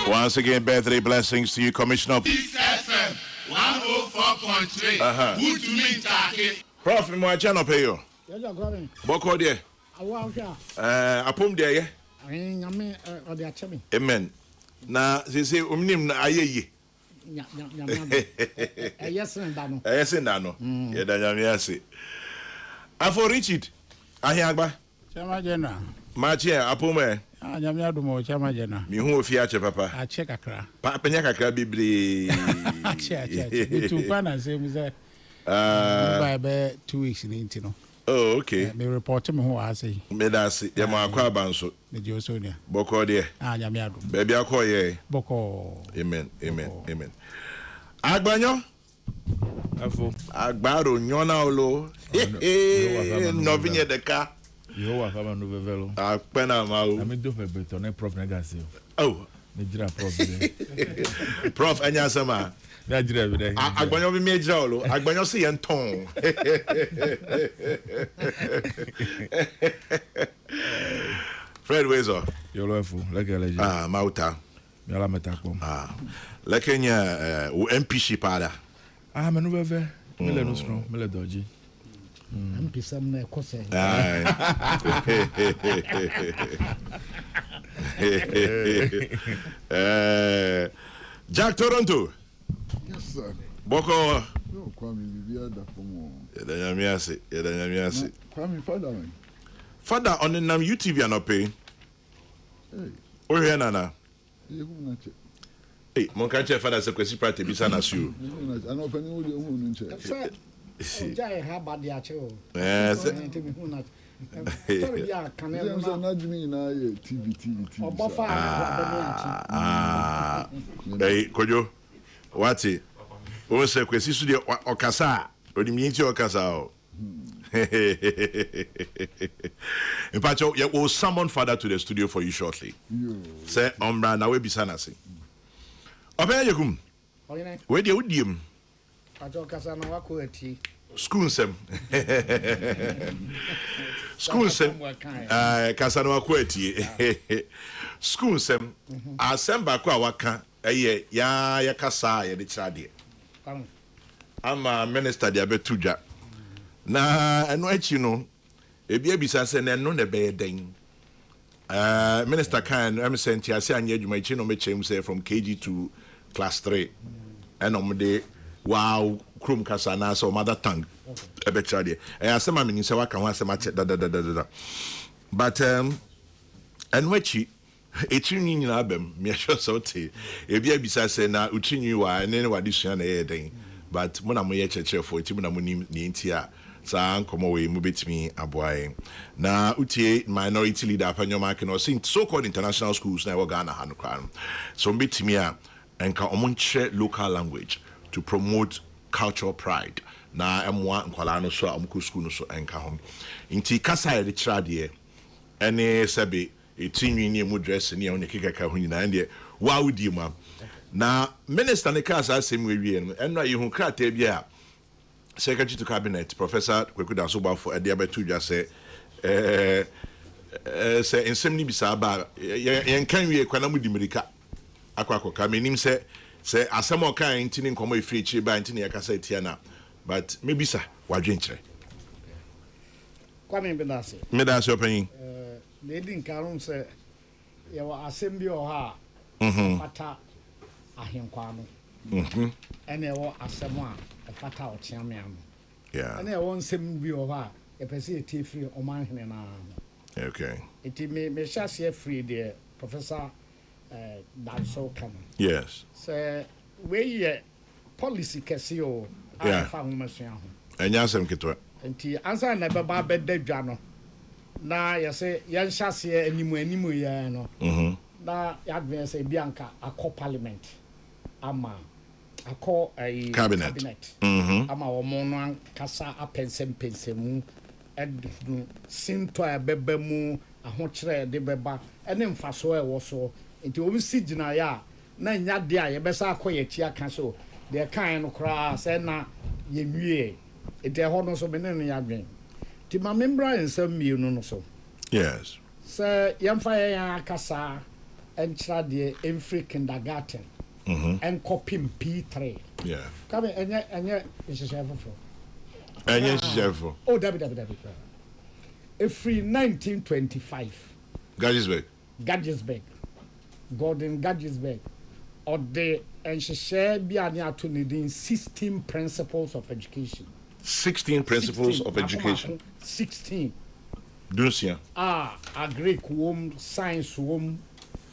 Once again, birthday blessings to you, Commissioner. FM 104.3. Good to meet you. Prof, my channel pay you. Boko there. Apom there, yeah? Amen. Now, they say, Umnim, aye. Yes, and Dano. Yes, and Dano. Yeah, that's it. I for Richard. I hear about Chamajena. Marchia, Apome. I am Yadumo, Chamajena. Me who fiacha, Papa. I check a cra. Papa Nyaka Bibli. Two panas, same as by 2 weeks in Intino. Oh, okay. They report me who I say. Medasi, Yama Quabanso. The Josonia. Boko dear. I am Yadu. Baby, I'll call ye. Boko. Amen, amen, amen. Agbanyo? Agbaro, Nyona Olo. Novinia de Ka. You are a novel. Pena Mau. I mean, do a bit on a prof Negasio. Oh, Prof, Anyasama. That's every day. Agbanyo be major. Agbanyo see and tone. Fred Wezo. You're awful. Like a legend. Mauta. Yala Metacom. Like Kenya, MPC Pada. I'm a novel. Millenus, Meledoji. MP some Cose. Jack Toronto. Yes, sir. Boko. No, Kwame, we are the former. Yadanyamiasi. Kwame, father. Father, on the Nam UTV are not paying. Hey. Oh, here, Nana. You not check. Hey, mon cancer father is a question party, Bisana Sue. I know if any of you check. Jai Habad Yacho. Yes. Hey, Kojo. What's it? Oh, say, Quasi Studio or Casa, or the Minty or Casa. In fact, you will summon father to the studio for you shortly. Say, Ombra, now we be sanasi. Obey, where do you dim? I don't Casano Quality. School sem. School sem. Kasano Quality. School sem. Asemba kwa waka. Ya kasa ya dichadi. I'm a minister de abetuja. Na eno echi no ebi ebisa se na eno ne be den. Minister kan am sent ya se anya adwuma echi no me chem say from KG to class 3. Eno de wow krum kasa na so mother tongue ebe chade. Asema me nse waka ho asema che da. But eno echi etrinyi nyina abem me sure so te ebi ebisa se na utrinyi wa ne wade sua na ye den. But mona mo ye cheche for eti mona mo ni ntia sa nkomo we mu betimi aboae na utie minority leader apanyo mark no sin so called international schools na Ghana ha no kwan so betimi a enka omonche local language to promote cultural pride na emwa nkwala no so amko school no so enka hom nti kasa ye de trade ene sebe etinwi ni emu dress ni on kekeka ho nyina ende wa wudi mu na minister ne kasa asem we wie no enno ye hu krata bia Secretary to Cabinet, Professor Kokrokoo Soba for Ediabetu just say in Semni Bisaba, can we equanamu di America? Aquaco Kaminim say Asamo kind tin come free chiba and tin yakasa tiana, but maybe sir, what drink? Kwame Benasi. Medas opening. Lady in Caron say, you are assembly or ha, fata ahimquano. And there were Asama. A fatal champion. Yeah. And I want some view of her, a facility free or man. Okay. It may share free there, Professor Danso come. Yes. So, we policy Cassio, I found Monsieur. And Yasam Kito. And the answer never bad dead Jano. Now, you say, Yan Chassia anymore, no. Now, you say Bianca, a co parliament. Ama. I call a cabinet. Ama omono kasa apensem edunu sinto abebe mu ahokyere de beba ene mfaso e wo so nti obi sigina ya na nya de a ye besa akoye ti aka so de kan no kra se na ye nwie ete ho no so bene no ya dwen ti ma membra ensam mienu no so yes se yemfa ya kasa entra de every kindergarten and copy P3 yeah come enye nhyehyefo enye nhyehyefo oh dabi every 1925 Gadgesburg Gordon Gadgesburg or the nhyehyɛ bi ani ato ne din 16 principles of education 16 principles of education 16 dunsia a Greek science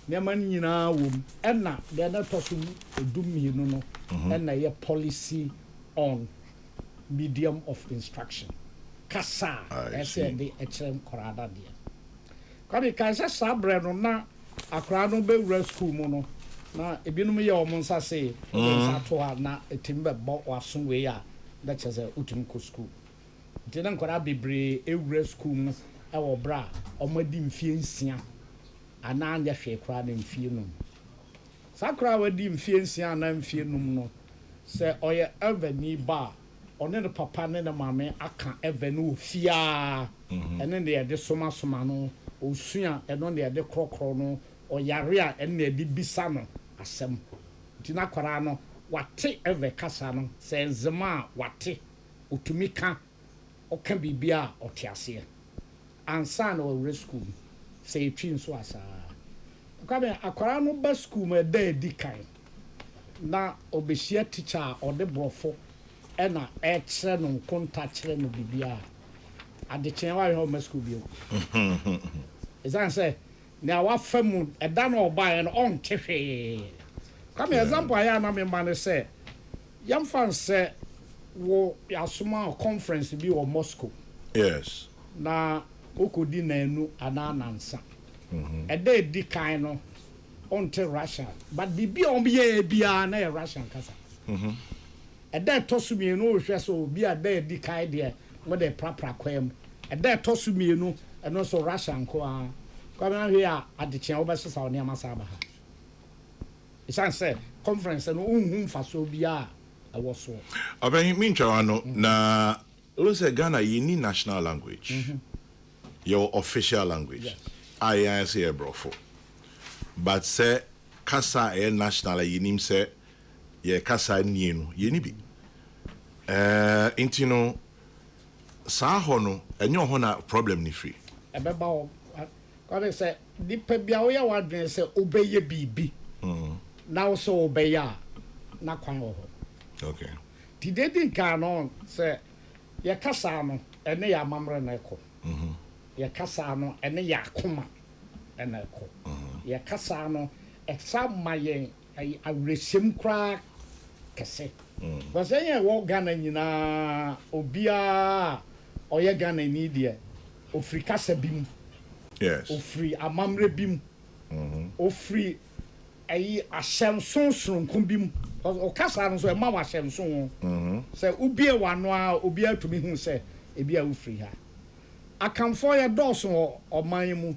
nneɛma nyinaa ɛna deɛ na tɔ so edumienu no ɛna yɛ policy on medium of instruction kasa ɛsɛ de ɛkyerɛ nkɔrada deɛ kwami kansa sabrɛ no na akɔrada no bɛwura school mu no na ebinom yɛ wɔn nsa se nsa to ha na etim bɛbɔ waso wei a na kyerɛ sɛ utum kɔ school nti na nkɔrada bebree ewura school mu ɛwɔ bra ɔmo adi mfie 6 ana anya hwe kra na mfie num sakra wadi mfie 6 na mfie num no se oye eveni ba one ne papa ne mame aka eveni ofia ene ne de soma no osua eno ne de krokro no oyare a ene de bisa no asem tina kwara no wate eve kasa no se nzema wate otumika oka bibia otiase ansa na we school say twin so asa kwabe akwara no ba school ma da edikan na obehia teacher ode brofo e na e kire no konta kire no bibia ade chen wa ho ma school bio ezan say na wa famu e da na oba no on tehwe kwabe example aya na me man say yam fan say wo yasoma conference bi wo Moscow yes na okodi nanu ananansa ede di kan no onte Russia but bibi on be bia na Russian kasa ede tosumienu o hwe so obi ade di kan de mo de prapra kwam ede tosumienu eno so Russian ko a kwama hwe a adekyen wo besesa oni amasa ba ha isan say conference no unhu faso bia ewo so aben mi ntwa no na lo say Ghana you need national language your official language. Yes. I say brofo. But say kasa e national yinim say ye kasa nienu yeni bi. Intino sa ho no enyo ho na problem ni free. Ebeba o ko say dipa bia wo ya wadwen say obeye bibi. Na wo so obeya na kwan wo ho. Okay. Ti dedi kan no say ye kasa no ene ya mamre na eko. Ye kasa no ene yakoma ene ko ye kasa no exam mayen ay awresem kra kese was yen wo Ghana nyina obia oye Ghana ni de ofri kasa bim yes ofri amamre bim ofri ay ahyem sonson ko bim o kasa no so e ma wa ahyem son se ubie wano a obia tumi hu se ebia ofri ha akamfo ya doso oman mu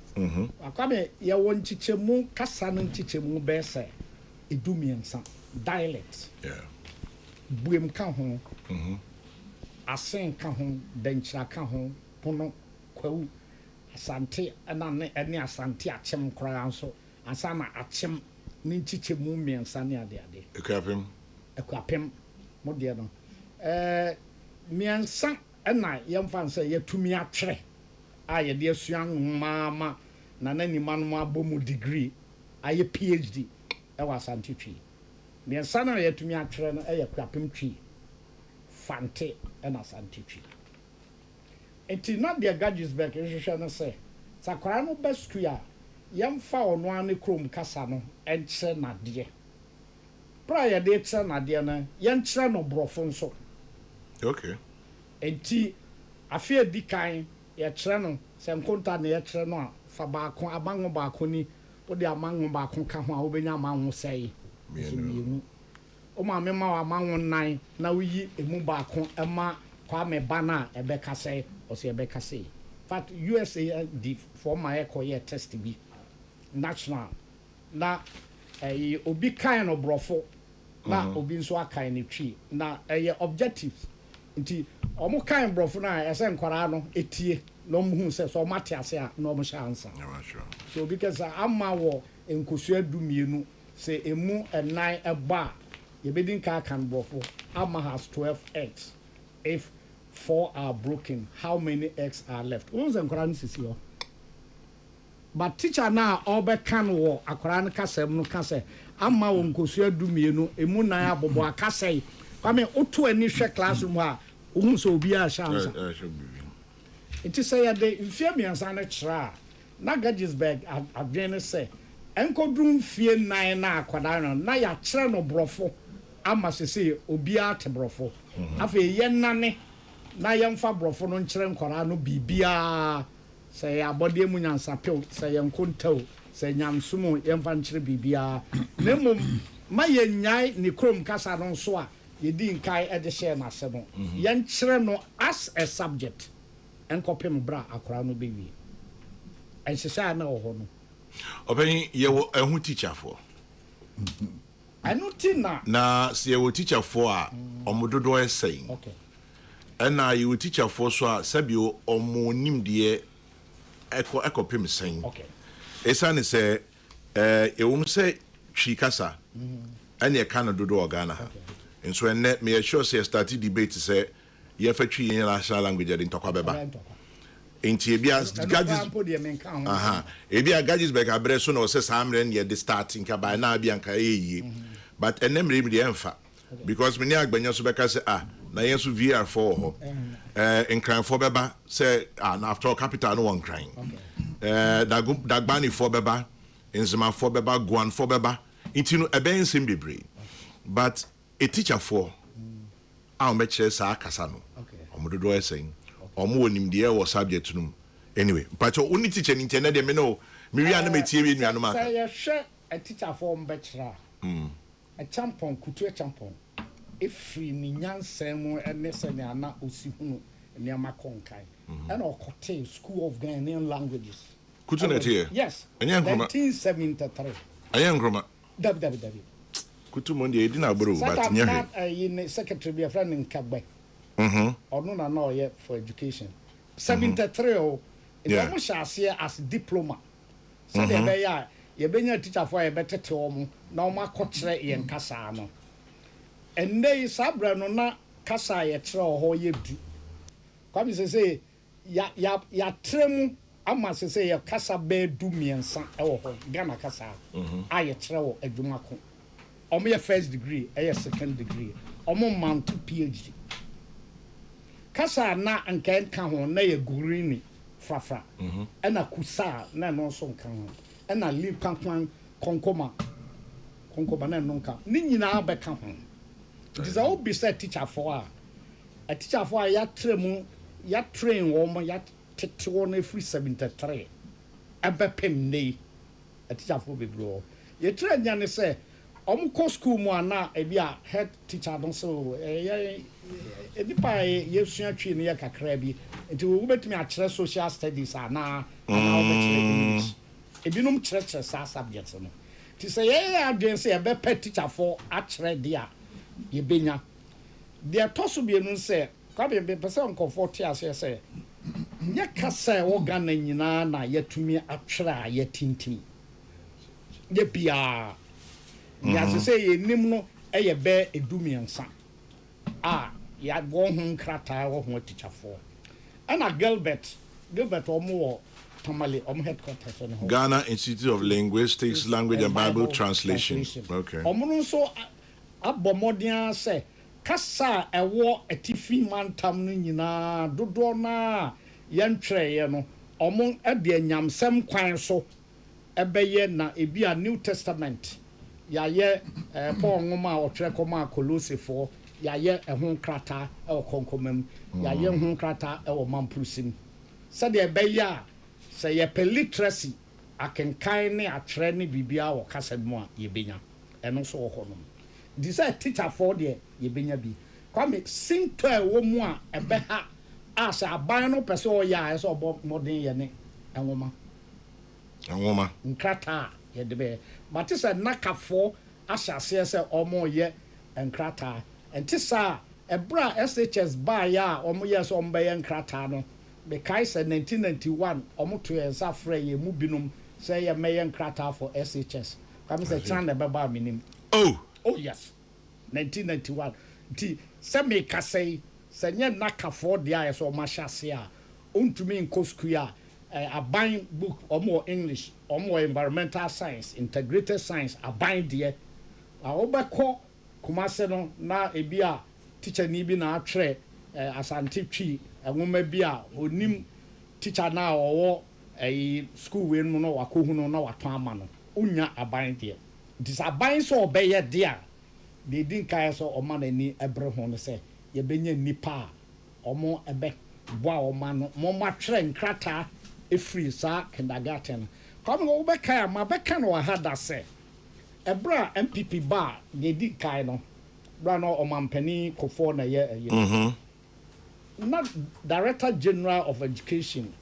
akame ye won chichemu kasa no chichemu be se edumiensa dialect yeah buem ka ho asen ka ho denchira ka ho pono kwawu asante na ne asante achem kora nso asama achem ne chichemu miensa ne ade ekwapem mo de no miensa na yemfa nse yetumi atwere aye de asua mama na nanima no abomu degree aye PhD e wa asante twi miensa na yetumi atwere no eye kwapem twi fante na asante twi enti na de Gadgesburg hwehwe no se sakora no basku a yemfa ono ane krom kasa no enkyere na de pra ye de kyere na de no yenkyere no brofo nso okay enti afia di kan ye kyerɛ no sɛ nkonta na ye kyerɛ no a fa baako amango baako ni wo de amango baako ka ho a wo benya amango sɛe mienu o ma me ma amango nan na wo yi emu baako ɛma kwa me bana ɛbɛka sɛ o se ɛbɛka sɛ fact USA di former ekoye test bi national na obi kan no brofo na obi nso akan ne twi na objectives nti omo kan brofo na ese nkwara no etie no mu hu se so mate ase a no mo sha ansa so because amma wo nkosua dumienu say emu enai eba yebedin ka kan brofo ama has 12 eggs if 4 are broken how many eggs are left won say nkora nsisi ho but teacher na obe kan wo akora no kasem no ka say ama wo nkosua dumienu emu nan abobo akasai kwame oto ani hwe classroom ha ohun so obi a chance it is say ya de mfie miansa na kira na Gadgesburg adwene say enkodrum fie nan na akwada no na ya kire no brofo ama sese obi a te brofo afa ye nane na yemfa brofo no nkire nkora no bibia say abode mu nyansa pew say yenkontaw say nyamsumo yemfa nkire bibia nemom ma ye nyai ni krom kasa no so a ye di nkai e de share na se no ye nkire no as a subject enkopem bra akora no bewi ensesa na ho no obey ye wo ehu teacher for anutina na se ye wo teacher for a omododo e saying okay na ye wo teacher for so a sabio omonim de ekopem saying okay esane se ewum se twikasa ene kana dodo organa ha enso enne me sure say start debate say ye fa twi yin national language de ntokwa beba enti ebia Gadgesburg abre so no se samre ne de starting ka by na bia nka eyi but enemre mi de emfa because me ne agbanya so beka say na yen so VR4 ho enkran for beba say na after capital no one crying dagbani for beba enzema for beba guan for beba enti no ebe nsem bebre but a teacher for our meche sa akasa no omododo esen omo wonim de e subject no anyway but only teacher ni internet de me no me wi na metie wi nuanu maka say ye hwe a teacher for mbechra a champion kutu a champion efri ni nyansem mu ene se ne ana osi hunu ne amakonkai and okote school of Ghanaian languages kutu na tie yes 1973 ayankroma dabi kutu mo de edi na gboro but nya hwe yin secretary be friend nkagbe ono na no ye for education 73 o e mo shase as diploma so de be ya ye benya teacher for ye betete omo na omo akokire ye nkasa no enne sabra no na kasa ye kire ho ye du kwami se ya trem ama se ye kasa be du miensa e wo ho Ghana kasa a ye kire wo adwuma ko omo ye first degree e ye second degree omo mount PhD kasa na nkan ka ho na ye gurini frafra ena kusa na no so nkan ho ena li kwankwan konkoma na no nka ni nyina be ka ho it is all be said teacher for a teacher for ya tremu ya train wo mo ya tete wo na free 73 ebe pem nei a teacher for be bro ye train nya ne say ko school mu ana e bia head teacher don so edi pa ye sua twi ne kakra bi enti wo betimi a kire social studies ana o betire English ebinum kire sa subjects no ti say ye adwen say e be pet teacher for a kire dia ye benya dia toso bi enu say kwa be person comfort ase say ye kasa wo Ghana nyina na yetumi atwere a yetintim ye bia ya se ye nim no eye be edumiensa ya go hun krata wo ho teacher for ana Gilbert omo Tamale headquarters on Ghana Institute of Linguistics, Language and Bible Translation. Okay. Omo so abomodian say kasa ewo etifi mantam no nyina dodo na yentwe ye no omo e de nyamsem kwan so ebeye na ebia New Testament ya ye Paul ngoma otwe koma Colosifo ya ye ehun krata e okonkomam ya ye ehun krata e o mampusim se de ebeya se ye literacy akenkan ne atre ne bibia wo kasemu a ye benya eno so ho no this is teacher for there ye benya bi kwame sinto e wo mu a ebe ha as aban no pese o ya e so obo modern ye ne enwoma nkrata ye de be but say nakafo asase se omo ye nkrata entisa ebra SHS ba ya omo ye so ombe ye nkrata no be kai say 1991 omo to ensa frɛ ye mu binum say ya mayor crata for SHS. Come say tran beba minim. Oh Yes. 1991. Ti se me ka say nye naka for dia so mashase a untumi nko school a buying book or more English or more environmental science, integrated science a buying there. A obako kumase no na ebia teacher ni bi na atwe asante twi enwoma bi a onim teacher na owo school we no wakohu no na waton ama no unya aban there. This aban so obeye there. They didn't care so o man ani ebre ho no say ye benya nipa omo ebe boa o man mo matwere nkrata efri sa kindergarten come go be kai ma be kan o hada say ebra MPP ba they did kai no bra no o mampani kofo na ye not Director General of Education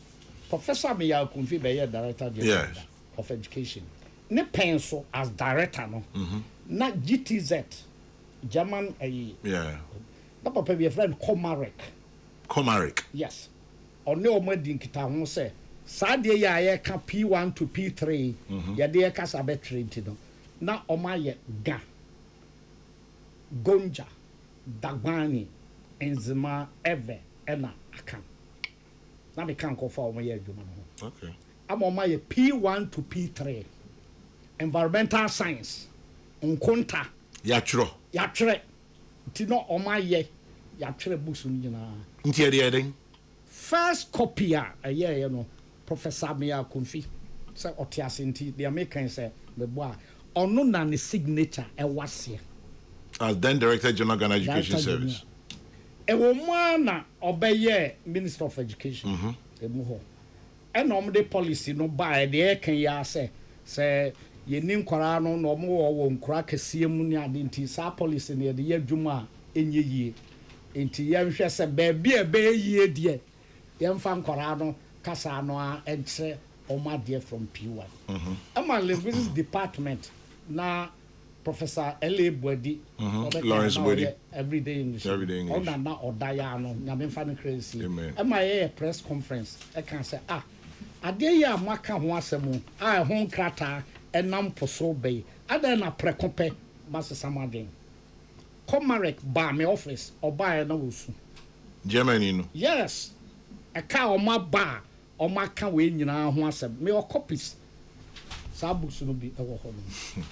Professor Meya Kunfi be ye Director General of Education ne penso as director no na GTZ German na papa be friend Komarek yes onne o madi nkita ho se saa de ya ye ka P1 to P3 ya de ka sabe trade no na o ma ye ga Gonja Dagbani Enzima Eve ena aka na me kan ko fa o ma ye adwuma no okay ama o ma ye P1 to P3 environmental science nkonta ya twere ti no o ma ye ya twere books ni na nti e den first copy you know Professor Meya Kunfi say otiase nti the American say me boa ono na ne signature e wase as then Director General Ghana Education Service e wo mo na obeye Minister of Education e mu ho e no mo de policy no ba e de kan ya say ye nim kwara no no mo wo nkura kese mu ni ade nti sa policy ne de ye dwuma enye yie nti ye hwɛ se ba bia be yie de ye mfa nkwara no kasa no a entre o ma de from P1 ama linguistics department na Professor L.A. Bwedi Lawrence Bwedi everyday English ona na odaya no nyame mfa no crazy ama ye press conference e kan say ade ya maka ho asemu ho nkrata enam poso bay ada na prekope masesamaden Komarek ba me office oba na wosu Germany no yes aka o ma ba o ma ka we nyina ho asem me o copies sa books no bi e wo ho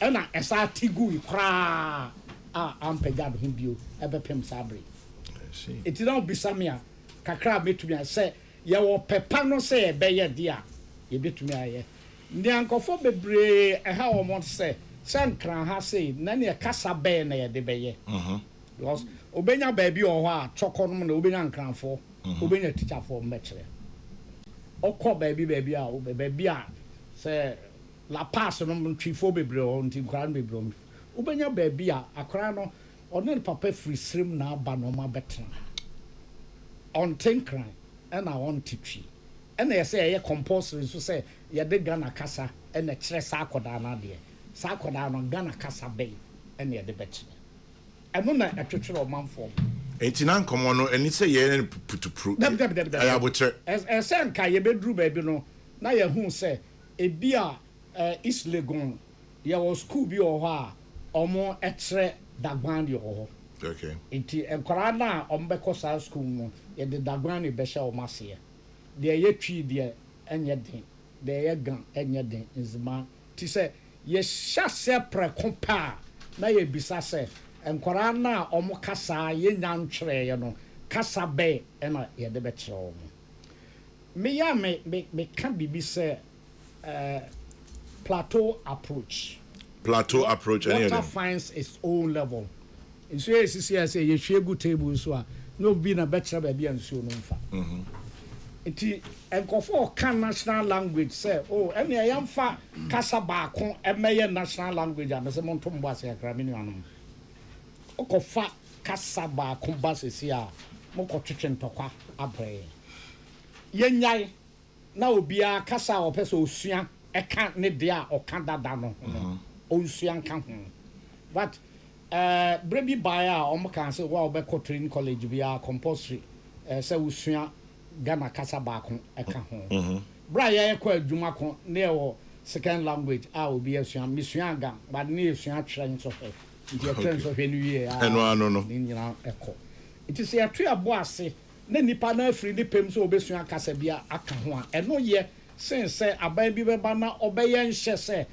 no na esa tigu ikra ampegad ho bio ebepem sabre it don't be samia kakra betumi say ye wo pepa no say e be ye dia ye betumi aye ndi ankofo bebre ha wo mo say sankran ha say na ne kasa be na ye de be ye because obenya ba bi o ho a chokonom na obenya nkranfo obenya teacher for mekere okọ ba bi a say la pass no twifo bebre o nti nkran bebre o obenya ba bi a akra no one papa free stream na aba no ma betra on tinkran and I want to twi and they say compulsory so say ye de Ghana kasa and the kire sa akoda na de sa akoda no Ghana kasa be and ye de betre eno na atwetwe o manfo enti na nkomo no eni say ye putupru aya botre say nka ye bedru ba bi no na ye hu say e bia East Legon ye was school bi o ho a omo etre Dagban de o ho okay enti enkora na ombeko sa school no ye de Dagban ni be sha o mase de ye twi de enye den de ye gan enye den nzima ti say ye sha se prekompa na ye bisa say enkora na omo kasa ye nyantwere ye no kasa be na ye de be kire o me ya me can be say plateau approach water finds its own level so yes say you share good table so a no be na better ba bia nso no mfa enti enkofo kan national language say ene yamfa kasa baako emeye national language am say monto mbo ase akra me nuanom okofa kasa baako basesi a mokotwetwe ntokwa abre yenyai na obia kasa opese osua eka ne dia okanda no osua nka ho but brebi baya kan say wa obekọ training college bia compulsory say osua Ghana kasa baako eka ho bra ya ekọ adwuma ko na second language obi asua mesua ga but ne asua trend so he nti trend so he new year no ni nyina eko it is ya tu abo ase na nipa na afiri ni pem so obesua kasa bia aka ho a eno ye sense aban bi beba na obeye nhye se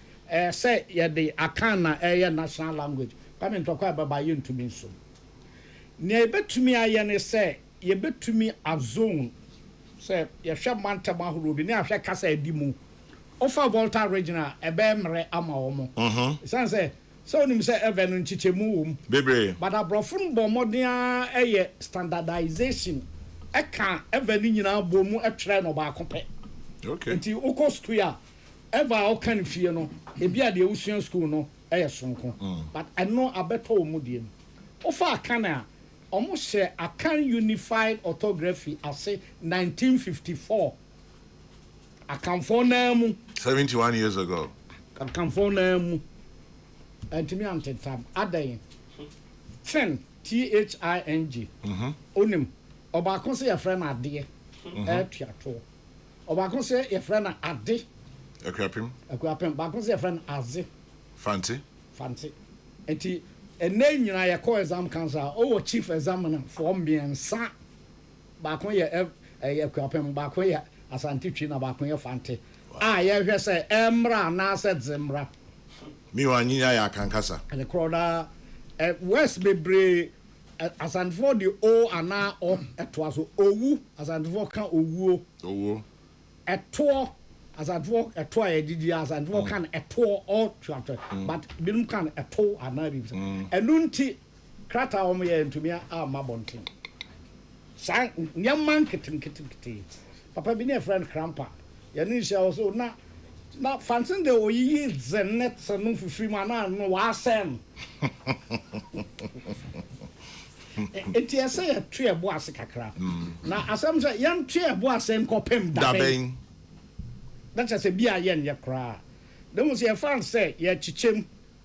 say ye de akana national language come ntokwa baba ye ntumi nso ne betumi aye ne say ye betumi azone say ye hwe mantama ahoro bi ne ahwe kasa adimu ofa volta regional ebemre ama omo sense so nim say even nchichemu wom bebre but abrofun bo modern standardization eka even nyina bomu etwere no ba kope okay nti uko school a ever o kan fie no ebi ade usua school no sonko but eno abeto omu die ofa akana omo share akan unified orthography ase 1954 akanfo na mu 71 years ago akanfo na mu antimi antetam adan fin THING onim obakon se ye friend ade tuato obakon se ye friend ade akwapem bakon se ye friend aze fancy enti ene nyina ye call exam cancer o chief examiner for miensa bakon ye akwapem bakon ye asantitwi na bakon ye fante ye hwe se emra na se dzemra mi wanyinya ya kankasa and the crowd west bebre asanfo the o ana o eto so owu asanfo kan owu eto asanfo eto ayedidi asanfo kan eto o twatwa but binum kan eto ana bi enunti krata o me ntumi a mabonten san nyamman kitin papa bi ne friend crampa ya ni sha also na fansin de oyi zenet sanu fifiri mana no wa sem enti ese ya tue bo ase kakra na asem se yam tue bo ase nkopem daben that say bia yen ye kra dem mo se fan say ye chichem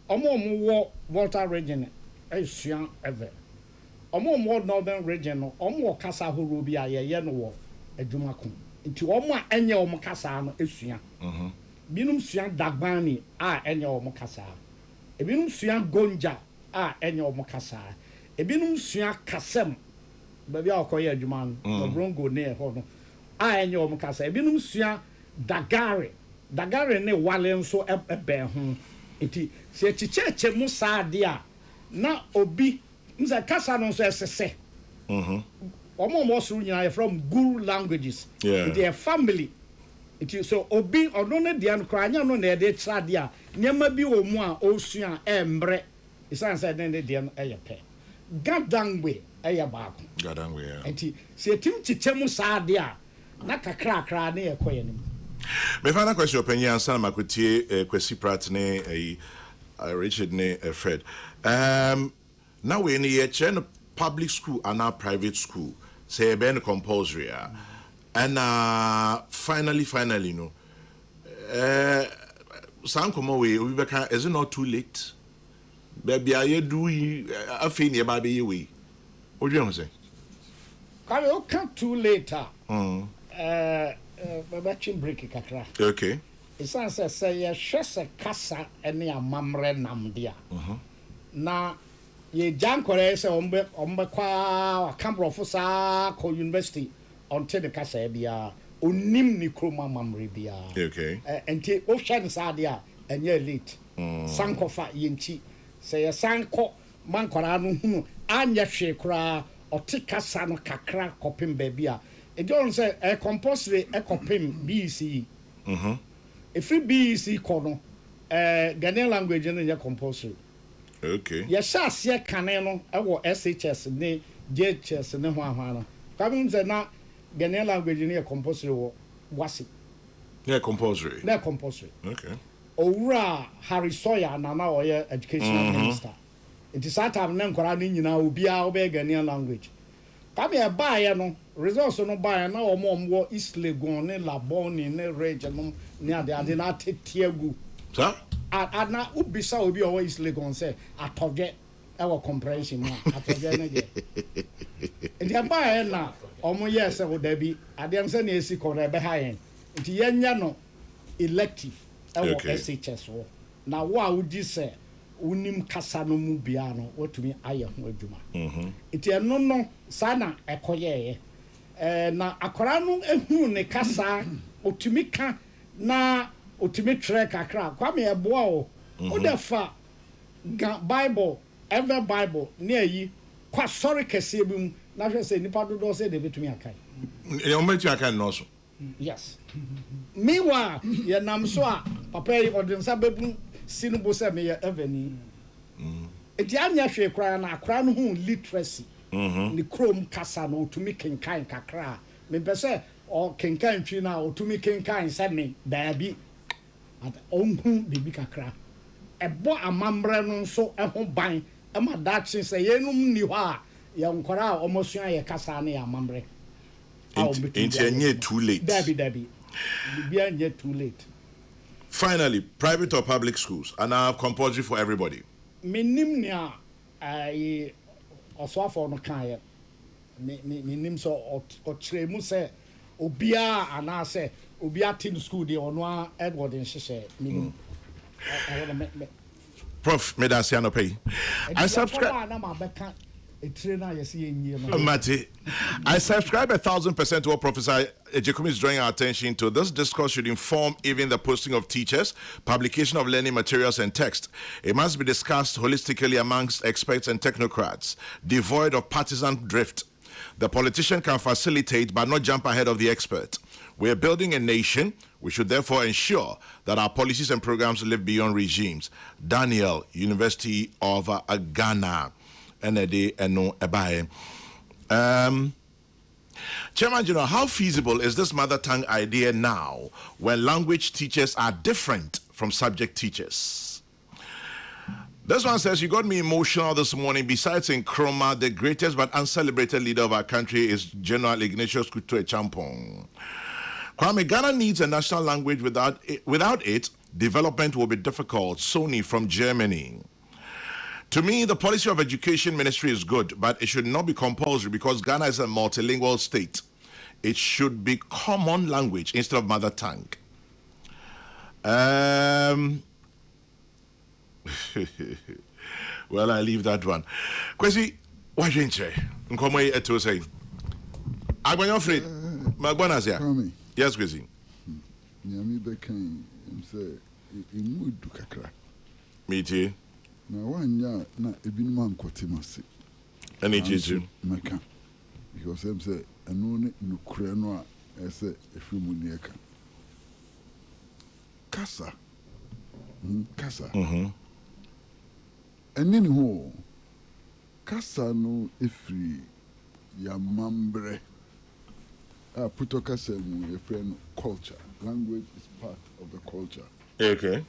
omo wo Volta region esua ever omo northern region no omo kasa horo bia ye no wo adwuma ko nti omo a enye omo kasa no esua binum sua dagbani a enye omo kasa ebinum sua gonja a enye omo kasa ebinum sua kasem baby akoye adwuma no brongo ne ho no a enye omo kasa ebinum sua dagare ne wale nso ebe ho enti se chicheche mu saade a na obi nza kasa no nso esese omo so nyina from guru languages their family it so obi ono ne dia no kranya no na de trade a nyama bi wo mu a osua embre isan say den de dia no pe gadangwe baako gadangwe enti se tim chichemu saade a na kakra ne ekoye nim me final question opinion answer makotie kwesi prat ne Richard ne Fred now we in here chen public school and our private school say ben compulsory and finally no sankomo we beka is it not too late baby I do afin ye ba be we what do you say come you can't too later baba chin break kakra okay it's say ye hwese kasa ene amamre namdia na ye jankore say ombe kwa kambrofo sa ko university until the kasa bia onim ni kroma mamre bia okay enti o hwe sa dia enye late sankofa yenti say ye sanko mankora no hunu anya hwe kura otikasa no kakra kopim ba bia e don say e compulsory e kopim BC if BC kono Ghanaian language no ye compulsory okay ye sha se kane no e wo SHS ne JHS ne ho ahwa no kabin say na Ghanaian language no ye compulsory wo wasi yeah compulsory okay owura Harry Sawyer na oye educational minister it is that time na nkora ni nyina obi a obe Ghanaian language kabe e ba ye no results no ba ye na omo East Legon ne Laboni ne region no ni ade na tetiagu sir ana ubisa obi o East Legon say atoje e wo comprehension ma atoje ne je e ba ye na omo ye se wo da bi ade am se na esi ko na be ha yen nti yenya no elective ɛwɔ SHS wo na wo a wodi sɛ wonim kasa no mu bia no wotumi ayɛ ho adwuma enti ɛno no saa na ɛkɔyɛɛ na akɔra no ehunu ne kasa otumi ka na otumi twerɛ kakra kwame ɛboa o wode fa Bible ever Bible ne ayi kwa sorry kɛseɛ bi mu na hwɛ sɛ nipa dodo sɛ de betumi akai ɔmɛtu akai no so yes meanwhile yɛ nam so a papa yi ɔde nsa bɛbu si no bo sɛ meyɛ eveni eti anya hwɛ kora na akora no hu literacy ne krom kasa no otumi kenkan kakra me pɛ sɛ ɔ kenkan twi na otumi kenkan sɛ me daabi at onhu de bi kakra ɛbɔ amambrɛ no nso ɛho ban ɛma daakye sɛ yenum ni hɔ a yɛ nkora a ɔmosua yɛ kasa ne amambrɛ it's too late. Dabi. Be too late. Finally, private or public schools are now compulsory for everybody. Minim nia oswa for no kan minim so otremu se obia ana se obia tin school de ono Edward nhyehyɛ minim. Prof Medasiano pay. I subscribe. Mati, I subscribe 1,000% to what Professor Ejekumi is drawing our attention to. This discourse should inform even the posting of teachers, publication of learning materials and text. It must be discussed holistically amongst experts and technocrats, devoid of partisan drift. The politician can facilitate but not jump ahead of the expert. We are building a nation. We should therefore ensure that our policies and programs live beyond regimes. Daniel, University of Ghana. Chairman General, how feasible is this mother tongue idea now when language teachers are different from subject teachers? This one says, you got me emotional this morning. Besides Nkrumah, the greatest but uncelebrated leader of our country is General Ignatius Kutu Champong. Kwame, Ghana needs a national language. Without it, development will be difficult. Sony from Germany. To me, the policy of education ministry is good, but it should not be compulsory because Ghana is a multilingual state. It should be common language instead of mother tongue. Well, I leave that one. Kwesi, what you say? Nkomo eto say. Agbanyo Fred, Magbanazia. Yes, Kwesi. Nyami bekan say imudu kakra. Me too. Na wanya na ebinim ankotemase. Any jitu. Meka. Because them say eno ne nukure no a ese efimu ne eka. Kasa. Kasa. Enini ho. Kasa no efri ya mambre. Puto kasa mu efri culture. Language is part of the culture. Okay.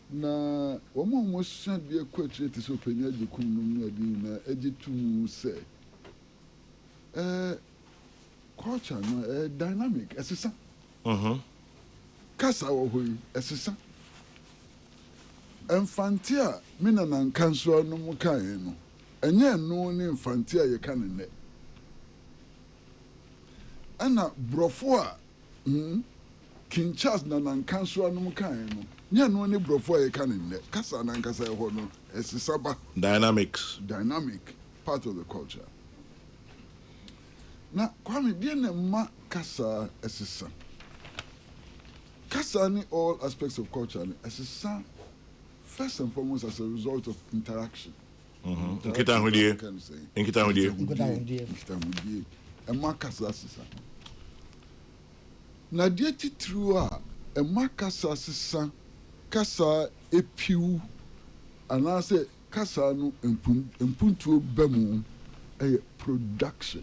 Na womo mosan de kwatire te so panya de kum no mu adi na egitum se culture no dynamic esesa kasa wo hoyi esesa infantia mina na nkanso no mu kan no enye no ne infantia ye kan ne ana brofo a King Charles na nkanso no mu kan no nya no ne brofo ye kan ne kasa na nkasa ho no esisaba dynamic part of the culture na kwame die na ma kasa esisa kasa ni all aspects of culture esisa first and foremost as a result of interaction nkita hodie e ma kasa esisa na die titru a e ma kasa esisa kasa epiu anase kasa no empuntuo bamu production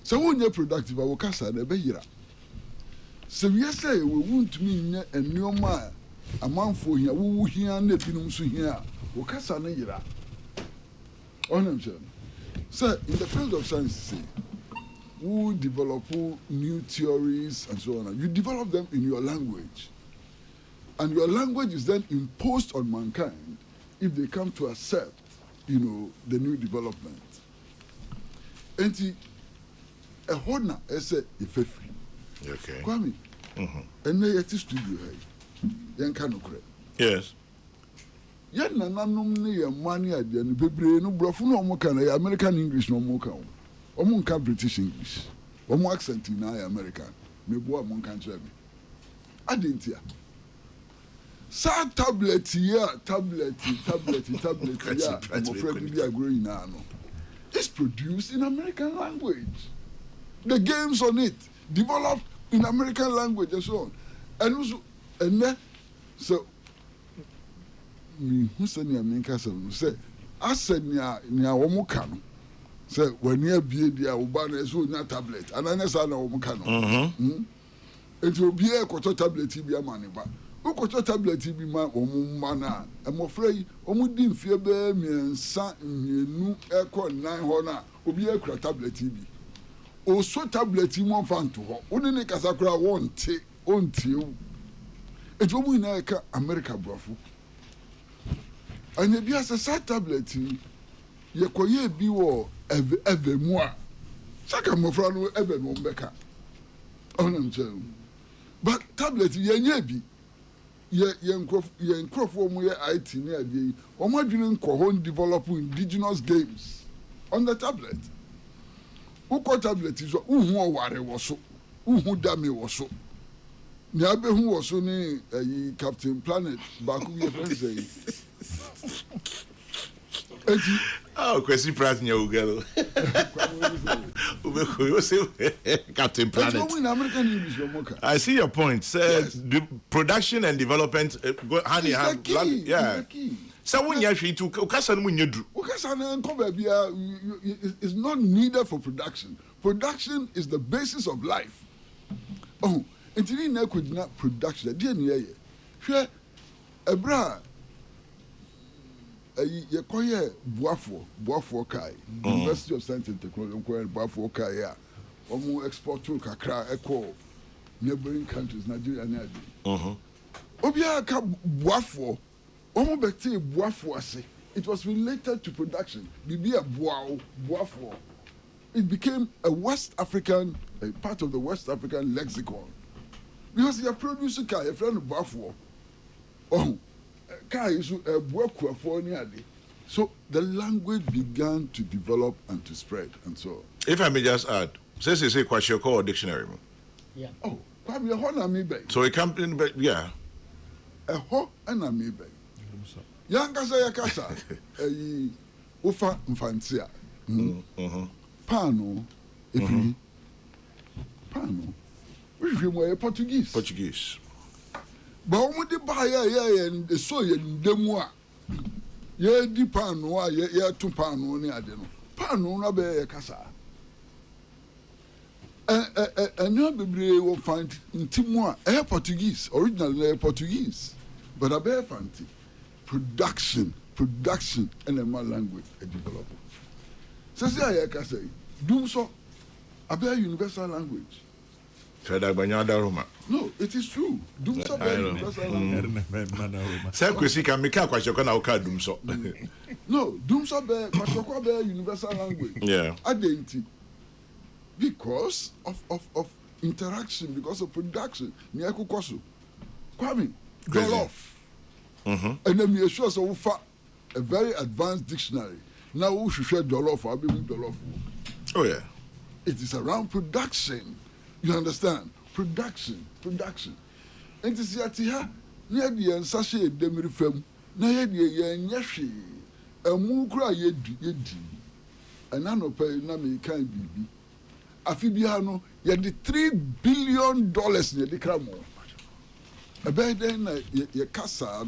so when you productive we kasa na be yira so we say we want me nya enoma amanfo hia wo hia na binum so hia we kasa na yira onamche so in the field of science say who develop new theories and so on. You develop them in your language. And your language is then imposed on mankind if they come to accept, the new development. And a honor, I say, Okay. Kwame. And they at studio. Yan canokre. Yes. Yan nananum near money at the Bebre no brofuno mokan, American English no mokan. Omunka British English. Omo accent in American. Me boa mon country. I didn't hear. Sa tablet here, tablet, yeah. I'm afraid to be agreeing now. It's produced in American language. The games on it developed in American language and so on. And also, and then, so, me who said near me, say, I said near Omukano. Say, when near be the Obana, so not tablet, and I said no Omukano. It will be a quarter tablet, be a money, but. Okoto tablet bi ma omo na amofrey omo di mfie be miensa nyenu eko 9 ho na obi akura tablet bi o so tablet mo fanto ho oni ne kasakura wonte ontie ejo mu na eka America brofo anya bi asa tablet ye koye bi wo eve mu a saka mofra no eve no mbeka ona nche but tablet ye nya bi yen crofo mu ye IT ni ade o ma dwene nko ho develop indigenous games on the tablet uko tablet is uhu oware wo so uhu dame wo so ni abehu wo so ni Captain Planet ba ku ye friend say oh kwesi price nya ugalo you say Captain Planet. I see your point. Yes. The production and development go hand in hand. Yeah. So when you actually to Okasan when you do. Okasan is not needed for production. Production is the basis of life. Oh, and you need could not production. Dear near here, Ebra. You call ye Boafo Kai, University of Science and Technology, Boafo Kai, yeah. Omo export to Kakra, Echo, neighboring countries, Nigeria, and Obia Boafo, Omo Bekti Boafo, I say. It was related to production. Bibia Boafo. It became a West African, a part of the West African lexicon. Because you are producing Kai, a friend of Boafo. Oh. So the language began to develop and to spread, and so. If I may just add, say Kwashiorkor or dictionary. Yeah. Oh, probably a ho na me bay. So it comes in, but yeah. A ho and a me bay. Yankasa yakasa. Ufa mfantia. Pano. If Pano. Which we Portuguese. Portuguese. But when the buyer and the soy and demois, ye di pano, ye 2 pano near them. Pano na be cassa. And now the will find in Timoa, Portuguese, originally Portuguese, but a bear fancy. Production, and a man language a developer. So say I can say, do so, a bear universal language. No, it is true. Dumso be universal language. Say kwesi kan meka Kwashiorkor na uka dumso. No, Dumso be Kwashiorkor be universal language. Yeah. Identity. Because of interaction, because of production. Ni akukoso. Kwame, Dolof. And then we assure so a very advanced dictionary. Now we should share Dolof, I'll be with Dolof. Oh yeah. It is around production. You understand? Production. And to see at here, near the Sasha Demiri Fem, near the Yashi, a Mukra Yedi, and Nano Pay Nami can be. Afibiano, you had the $3 billion near the Cramo. A bed then, your Casa,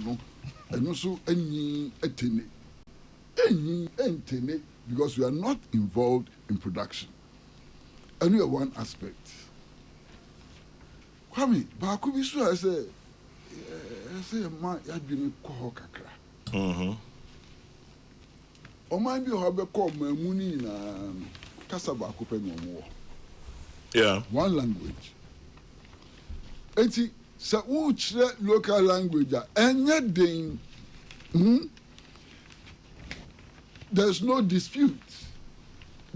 and also any tene, because we are not involved in production. And we are one aspect. Kwame, but could be sure I say, man, I've been called Kakra. Or mind you, have a call my money in Casaba Copen or yeah. One language. And see, so which local language, and yet there's no dispute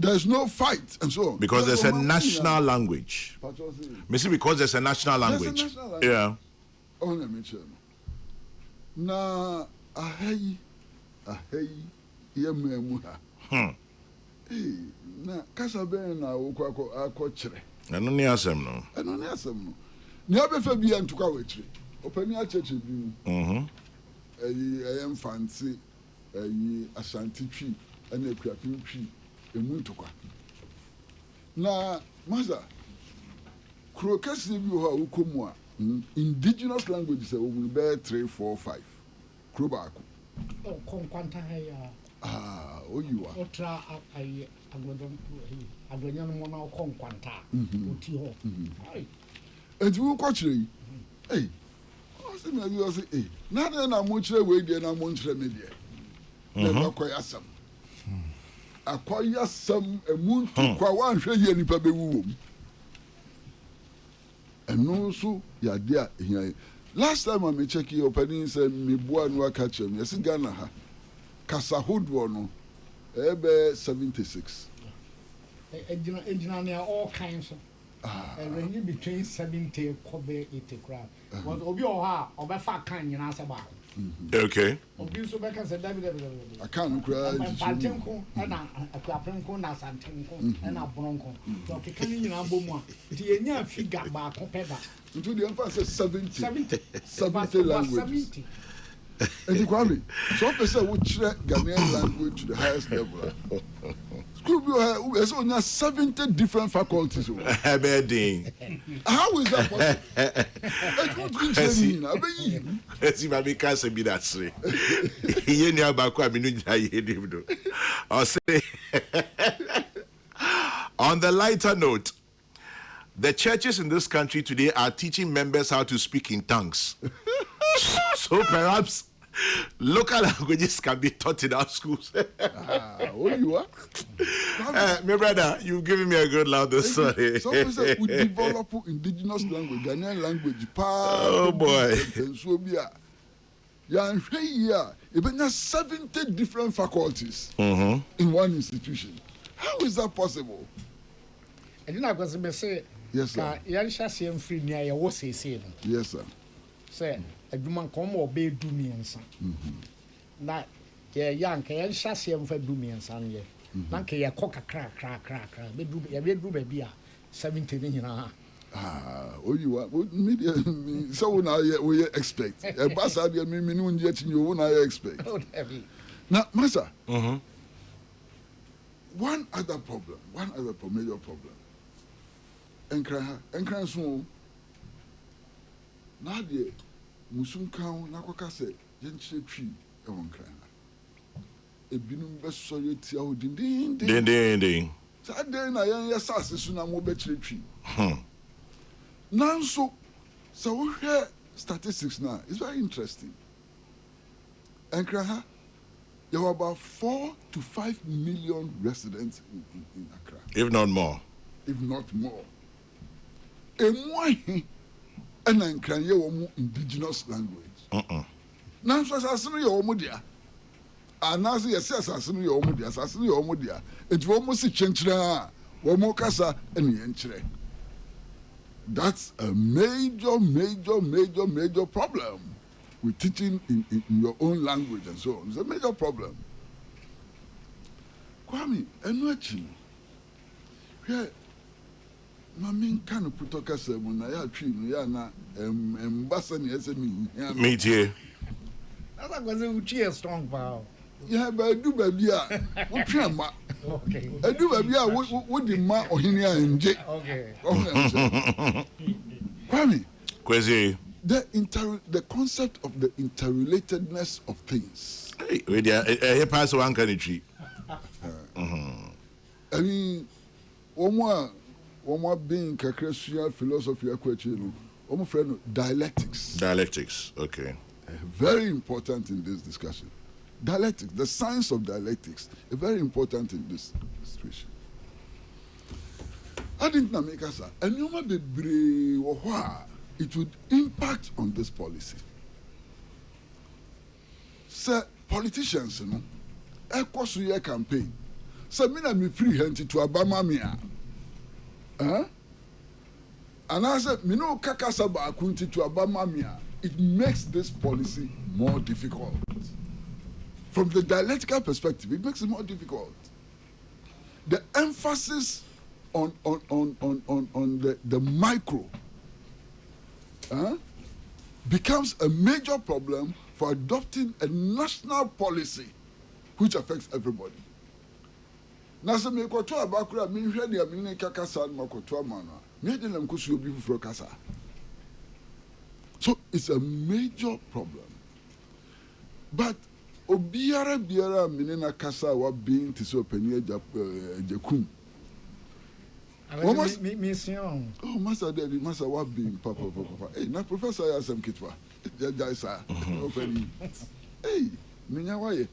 There's no fight and so on. Because there's a national language. Maybe because there's a national language. There's a national language. Yeah. Oh, let me tell you. Na ahai yemuha. Na kasa ben na wokọ akọkyere. Eno ni asem no. Eno ni asem no. Ni abefa bi antuka wetire. Opani acheche bi. Ayem fancy ashanti twi ena ekuapim twi emu ntukwa. Na maza krokasi bi ho awokomu a indigenous languages will be 3, 4, 5. Krobako. Oh, Konkwanta ya. Oh, you are. Otra I Agonian Mona Konkwanta. Uti ho. And you watch it. Hey, I say, hey, now then I'm much away, then I'm much media. Never acquire some. Acquire some a moon to Kwawan, any baby womb. And also, yeah, dear, last time I check your opening, said me boy no catch him. Yes, Ghana ha. Kasa Hoodwo no. Ebe 76. Engineer all kinds of. And when you between 70 Kobe 80 crab. Was Obi Oha, Obefa can you answer about? Okay. Obi so back and said, I can't cry. Patenko, and a Claprenco, Nasantenko, and a Bronco. So, can you know, Bomo? The near figure by Copeda. Into the emphasis 70 70 languages. And the Kwame, so person would check Ghanaian language to the highest level. School has only 70 different faculties. How is that possible? Let's see if I can't be that straight. He knew about I'll say on the lighter note, the churches in this country today are teaching members how to speak in tongues. So perhaps local languages can be taught in our schools. Oh, you are? My brother, you've given me a good laugh this story. Some people we develop indigenous language, Ghanaian language. Oh, boy. Yeah, even 70 different faculties in one institution. How is that possible? And then I was going to say, yes, sir. Yes, sir. Say, a woman come or be do me and son. That, yeah, young, can chassis him for do me and son, yeah. Nanke ya coca crack, be do baby 17 in her. Oh, you are media. So now we expect a bus. I mean, yet you won't expect. Now, Master, one other major problem. Enkran so na de musunkan na kwaka se yenchire twi e won kran ebinum be so yetia ho din sa de na yen yesase su na mo be chire twi nanso so we hear statistics now. It's very interesting. Enkran there were about 4 to 5 million residents in Accra, if not more. And then can you indigenous language? Now, so assassin your modia. And now, yes, assassin your modia. It's almost a change. One more casa and the that's a major problem with teaching in your own language and so on. It's a major problem. Kwame, and watching. Here, Mammy can put a cassa when I have tree, Yana, and Bassan, yes, and me too. That was a cheer strong power. Yeah, but I do baby. Okay. I do baby. What the ma or here and J. Okay. Kwame. Kwesi. The concept of the interrelatedness of things. Hey, we there. Pass one country. I mean, one more being kakresua philosophy akwachino. One friend dialectics. Dialectics. Okay. Very important in this discussion. Dialectics, the science of dialectics, is very important in this situation. I didn't know make us and you might be it would impact on this policy. Sir, politicians, you know, campaign. So me free hand to Abama mia. And I said, me no kakasa ba kunti to Abama mia. It makes this policy more difficult. From the dialectical perspective, it makes it more difficult. The emphasis on the micro becomes a major problem for adopting a national policy which affects everybody. Now, so me koto abakura me hwe dia me ne kakasa no koto amano. Me de nam kosu obi fufuro kasa. So it's a major problem. But obiara biara me na kasa wa being to so peni ejakum. Oh, Master Daddy, Master what being Papa. Hey, na Professor Yasem Kitwa. Jaisa. Open. Hey, minya waye.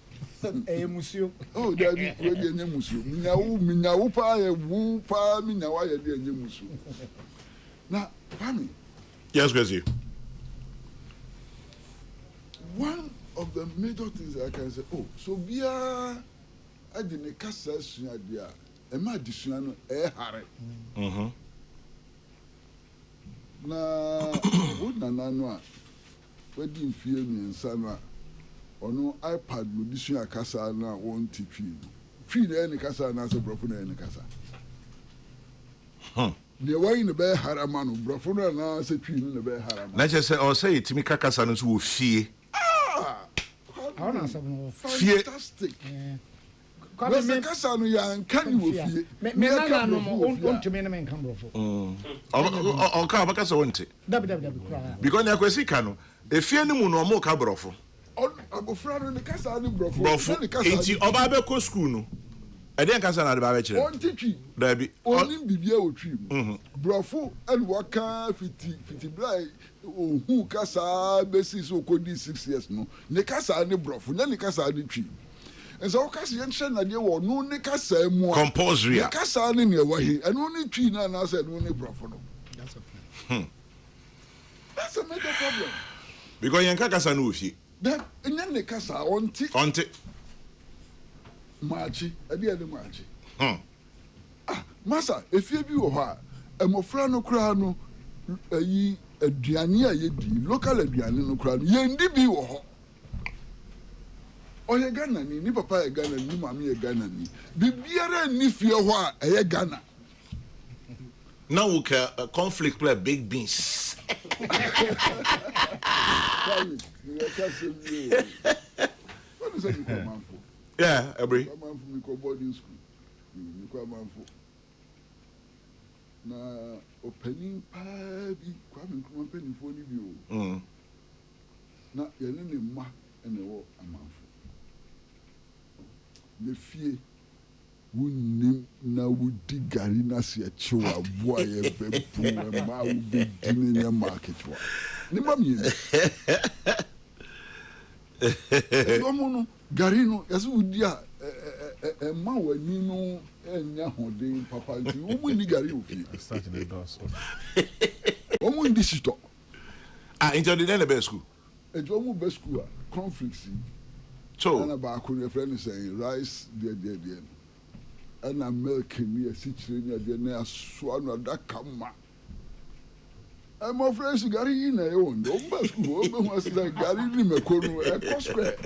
Eh, monsieur. Oh, Daddy, we dey nye musu. Minya wo pa ye wu pa minya waye dey nye musu. Na, Pami. Yes, Gracie. One of the major things I can say, oh, so bia I didn't cast a sunya dia. Ema additional no hare. Na wo nana no a wadi mfie miensa no a ono iPad no disua kasa na won titwi. Twi na ene kasa na so brofo na ene kasa. Ne wai ne be harama no brofo na se twi no ne be harama. Na je say o say itimi kakasa no so wo fie. How na so no. Fantastic. Because the kasa no ya nkan wo fie. Me na no on to me na me nkan brofo. On ka bakasa wonte. Dabi kura. Because na kwesi ka no, efie ni mu no mo ka brofo. Abofra no ne kasa ni brofo. Enti oba be ko school no. E dey kasa na de ba be kire. On titwi. Dabi. Onim bibia otwi mu. Brofo and waka fiti brai ohu kasa besi so kodi 6 years no. Ne kasa ni brofo, na ne kasa ni twi. And so kasa yen hye na de wo no ne kasa mu a. Compulsory. Ne kasa ni ne wa he. Eno ni twi na say no ne brofo no. That's a plan. That's a major problem. Because yen kasa no ofie. Then enya ne kasa onti. Machi, ade machi. Masa, efie bi wo ho a, emofra no kura no ayi aduane a yedi, local aduane no kura no, yendi bi wo ho. Oye Ghana ni papa ye Ghana ni mama ye Ghana ni. Bibiara ni fie ho a eye Ghana. Now we can conflict play big beans. What is it man for? Yeah, every. Man for me ko boarding school. Me ko man for. Na opening pa bi kwa me ko opening for ni bi o. Na ye ne ma ene wo amanfo. Ne fie wunim na wudi gari na se achiwa boa ye bepu e ma wo be dini ne market wa. Ni ma mi. Somo gari no yaso wudi a ma wani no enya hoden papa nti wo mu ni gari ofi Starting the doors. wo mu ndi sito Into the then the school. e jo mu be school a conflicts So na ba ko your friend saying rice there and a milk ni a sichire ni na aso anu adaka ma I'm afraid gari in a own don't be school be was like gari ni me ko no e prosper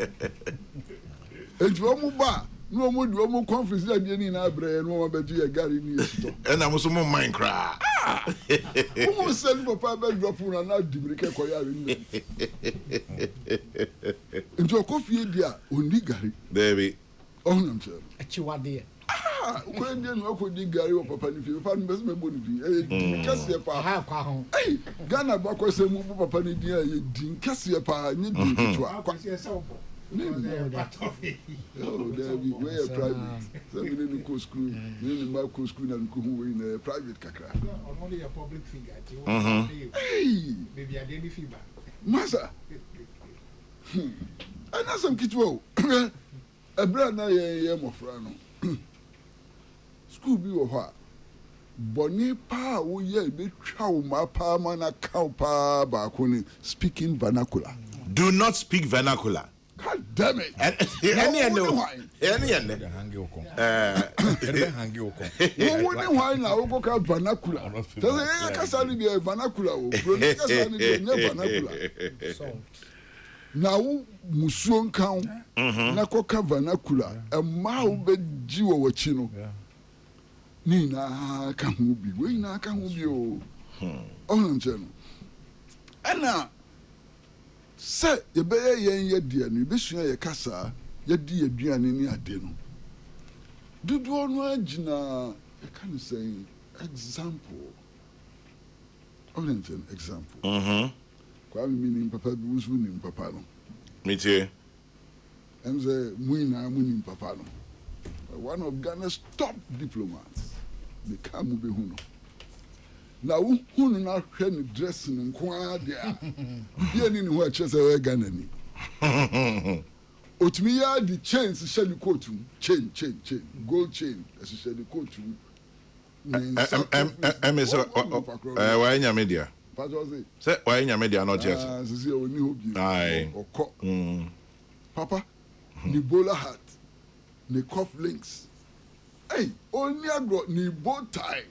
e jo mu ba no mo do mo conflicts that dey na abre no mo be do ye gari ni sito and I'm so more mind cry. Who send papa be drop na dibrike ko ya ri njo ko fie dia oni gari Baby. onam che Achiwade. ko ndi no ko di gari o papa ni fie papa ni be se me boni bi e di kase pa Ha kwa ho. ei Ghana ba ko se mu papa ni di e di kase pa ni di kitwa oh there we were private so we didn't go school we didn't go school na ko hu in private kakra Only a public figure. hey Maybe I didn't feel bad. masa ana sam kitwa ebra na ye mofra no school bi wo ho a boni pa wo ye be twa wo ma pa ma na ka pa ba ko ni speaking vernacular Do not speak vernacular. God damn it. Any and no. Any and The hangi oko. the Hangi oko. Who wouldn't why now go call vernacular? Tell the Casani be a vernacular. Casani be vernacular. So Now musuon count na koka vernacular a ma be jiwo wachino. Ni na ka ho bi, we na ka ho bi o. Onam cheno. Ana sɛ yɛbɛyɛ yɛn yɛdeɛ no yɛbɛsua yɛ kasa yɛdi yɛduane ne ade no dodoɔ no agyina yɛka no sɛ example ɔne nkyɛn example kwaa me nim papa bi wo so nim papa no me too. ɛm sɛ mu nyinaa mu nim papa no one of Ghana's top diplomats ne ka mu bɛhu no na wohu no na hwɛ ne dress no nko ara deɛ a bia ni ne ho akyerɛ sɛ ɔyɛ Ghana ni otumi yɛ de chains hyɛ ne coat mu chain gold chain ɛhyehyɛ ne coat mu why nya media say why nya media not yes sisi oni ho bi aye okɔ papa ni bowler hat ni cuff links hey oni agro ni bow tie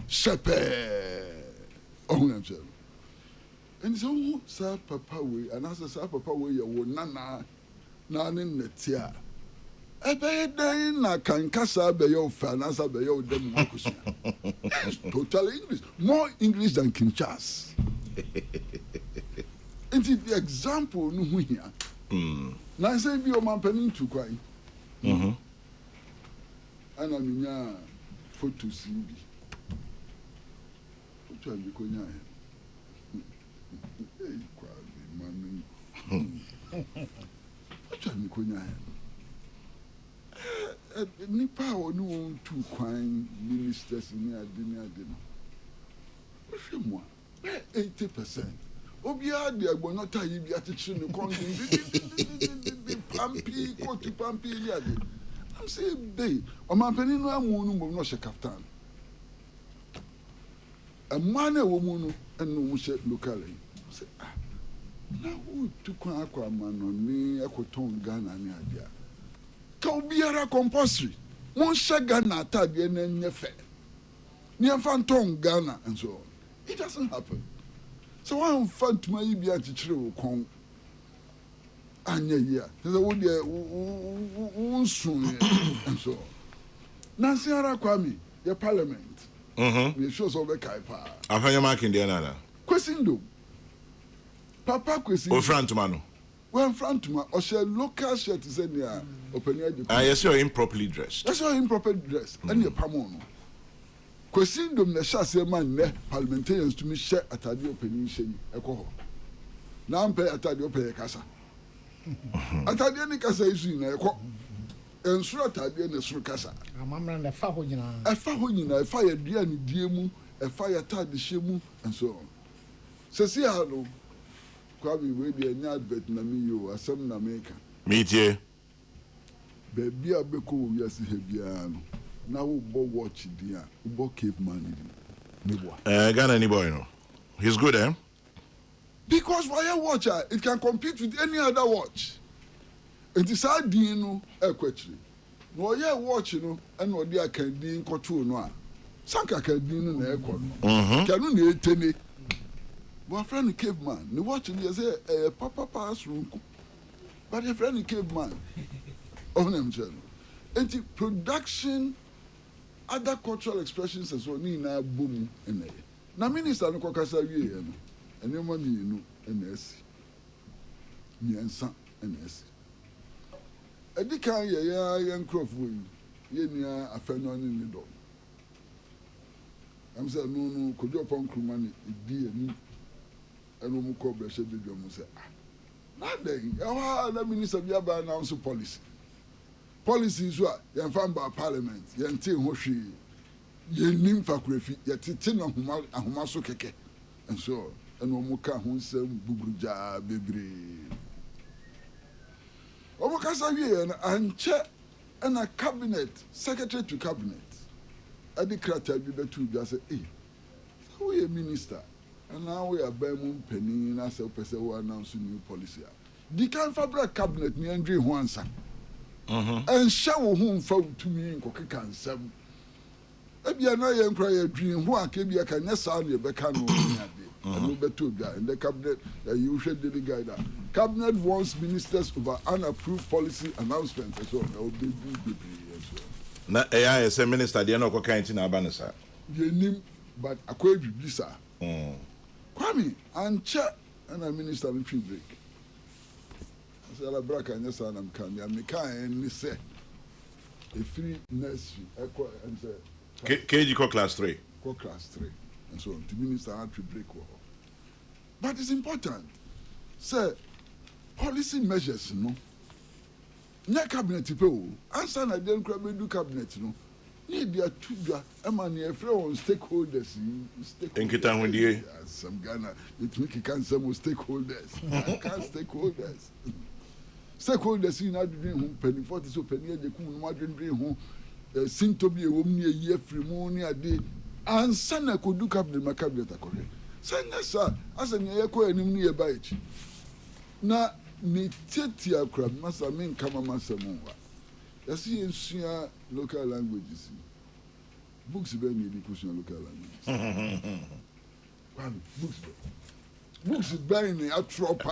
shepe ohun am and so sa papa we and as sa papa we ye wo nana na ne netia ebe den na kan kasa be yo fa na sa be yo dem akosia total English, more English than King Charles. And the example no hu here na say bi o man panin tu kwan ana minya photos bi photo bi ko nya eh kwa bi man photo bi ko nya nipa oni won tu kwan ministers ni ade no o hwe mo 80% obia de agbonota yi bi atechire ne kon di pampi kotu pampi ya de am say dey o man pani no amu no mo no she kaftan a man e wo mu no eno mo she locally say ah na wo tu kwan akwa man no ni ekoton Ghana ni ade ka obiara compulsory mon she Ghana atade na nyefe ni amfanton Ghana and so on. It doesn't happen. So one fund my be at the con anya year. There's a wood soon and so on. Nancy Arakwami, your parliament. The shows over Kaipa. I've heard your mark in the another. Question Papa question. Oh, front mano. Well, front ma or share local shirt is in there. Open your yes, you're improperly dressed. That's your improper dress. And your pamono. Question dom na shase man ne parliamentarians to me share atade opani hye ekoho na ampe atade opeye kasa atade ni kasa isu na ekọ ensuro atade na suru kasa amamra na fa ho nyina e fa ya dua ni die mu e fa ya atade hye mu and so on sesi ha no kwa bi we bi anya advert na mi yo asem na meka metie baby abeko wo wiase he bia no now we watch dia we caveman Ghana any boy no he's good because why watch it can compete with any other watch it is hard din no equatry no ye watch no and no dia kan din koto no a sanka kan din no na ekọ no kanu na etene my friend caveman no watch no say papa pass room but your friend caveman on them channel and production other cultural expressions as well ni na boom ene na minister no kokasa wie no ene ma mi no ene asi miensa ene asi edikan ye nkrofo ye nia afeno ni do am say no kojo pon kruma ni di eni eno mu ko breshe de dwo mu say na den na minister bia ba announce policies wa yan fan ba parliament yan tin ho hwe yan nim fakurafi ya tete na ahoma so keke and so eno mu ka ho nsem bubruja bebre omo kasa wie na anche na cabinet secretary to cabinet adi krata bi betu bi say so we a minister and now we are by mum penny na say person who announce new policy di kan fabric cabinet ni andre ho ansa and show home for to me ko kan sam ebia na ye nkra ye dwin ho aka bia kan na sa na be kan no ade no beto bia in the cabinet you should the guide cabinet wants ministers over unapproved policy announcements so na obi na AI say minister dey na ko kan ti na aba no sa ye nim but akwa bibli sa Kwame anche na minister no free break so la braka nya sa na mkan ya me kan ni say a free nursery echo and say KG ko class 3 and so the minister had to break war. But it's important say policy measures no nya cabinet people answer na dem kra be do cabinet no need their tuga emani e free on stakeholders enkita hundie some Ghana it make can some stakeholders can stakeholders in adwin ho penny 40 so penny e kum no adwin ho sintobi e wom ne yi afri mu ne ade ansa na ko do cabinet ma cabinet akore senasa asani ye ko anim ne ye ba echi na ni tete akra masa men kama masa mu wa yasi ensua local languages books be ni education local languages books be ni atropa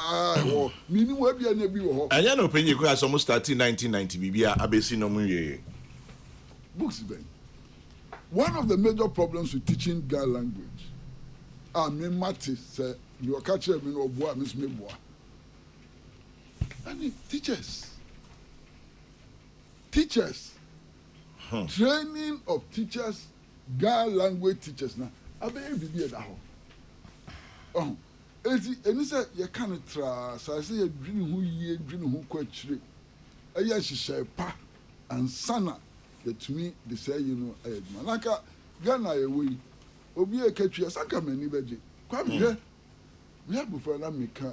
o mini wa bia na bi wo ho anya no penye ko aso mo start in 1990 bibia abesi no mu ye books be one of the major problems with teaching Ga language me mate say you catch me no boa me me boa and teachers training of teachers Ga language teachers na abe bibi da ho eni say you can tra say you dwini hu yie dwini hu kwa chire eya hihye pa ansana yetumi de say you know manaka Ghana yewi obi ekatwa sanka mani beje kwa me me abufra na meka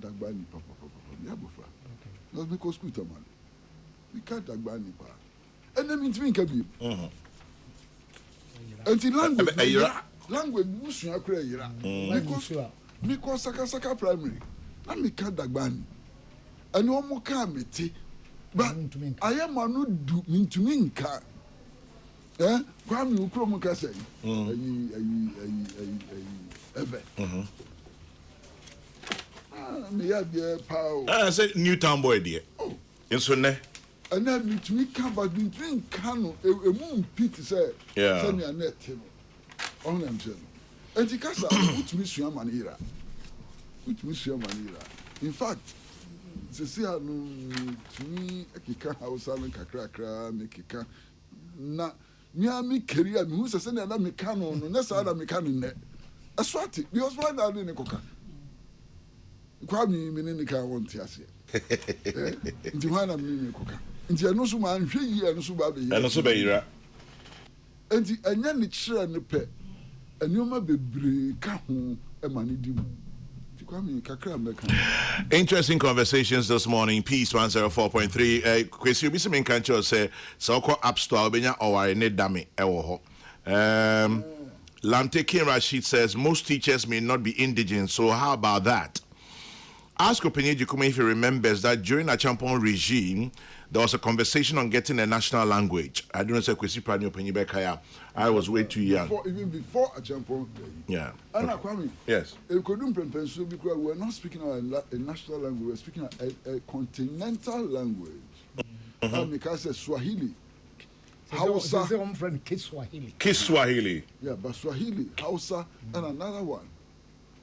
dagba ni papa me abufra no because school taman me ka dagba ni pa enemi ntimi nka bi enti language busu akura yira because saka primary na me ka dagba ni ani omo ka meti ba ayema no du ntimi nka Kwame ukro mu kasa yi ebe me ya be pao say Newtown boy there enso ne ana mitumi ka ba mitumi ka no emu mpiti say say me anet no on am say enti kasa utumi sua manira in fact se anu tumi ekika Hausa no kakra me kika na mi career mi hu se na me ka no na sa na me ka no ne aswati because why na ne koka kwa mi ne ka won ti ase nti why na me ne koka nti eno so ma nhwe yi eno so ba be yi eno so be yira nti anya ne kire ne pe enioma bebre ka ho e ma ne di mu. Interesting conversations this morning. Peace 104.3. Kwesi obi se men kan cho say so ko App Store obenya oware ne dame ewo ho. Lamte Rashid says most teachers may not be indigent, so how about that? Ask Openye Jikume if he remembers that during a Champon regime, there was a conversation on getting a national language. I don't know if Kwesi Prani Openye Bekaya. I was way too young. Even before a Champon. Yeah. And Kwame. Yes. Because we're not speaking a national language, we're speaking a continental language. Because Swahili. Hausa. I'm from Kiswahili. Kiswahili. Yeah, but Swahili, Hausa, and another one.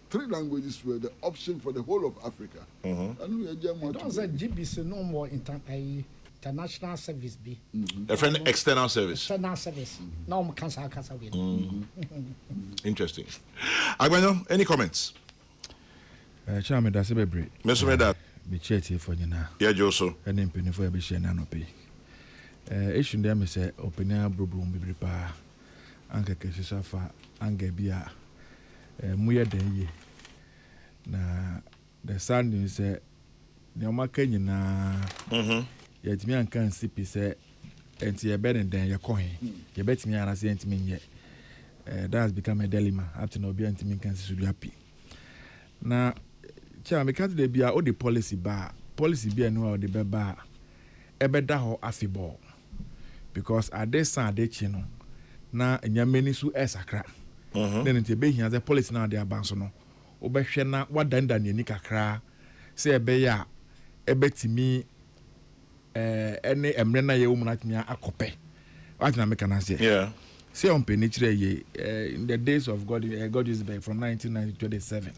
3 languages were the option for the whole of Africa. And we are don't say GBC no more international service be. A friend external service. External service. No more cancer with. Interesting. Agbano, any comments? Chame da se bebre. Meso me that. Be cheti for nyina. Yeah, Joso. Ene mpeni for be share na no pe. Issue dem me say openia brobrum bebre pa. Anka kesisa fa anga bia muye den ye. Na the sound say ne o maka nyina yetimi anka nsipi say enti ye be den ye ko he ye betimi ana say enti menye that has become a dilemma up to no be enti men kan sisu happy na Cha me can't be a the policy be no the beba ebeda ho afiball because at this time they chino na nyameni su esakra then it be here the policy now they abanso no obehwe na wadanda ni kakra say ebe ya ebetimi ene emre na ye umu na tnya akope what na make na say yeah say on penetrate ye in the days of God is back from 1990 to 27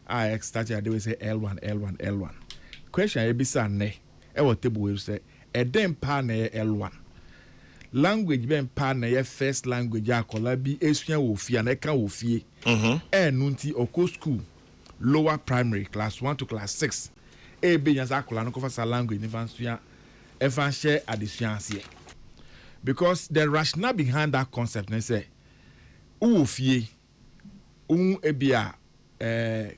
I started they say L1 question ebisa ne e what table we say eden pa na L1 language ben pa na ye first language akola bi esua wo fie na ka wo fie nunti oko school lower primary class 1 to class 6 e be nya akola no ko fa language ni fansua e fan share addition here because the rationale behind that concept na say wo fie ebia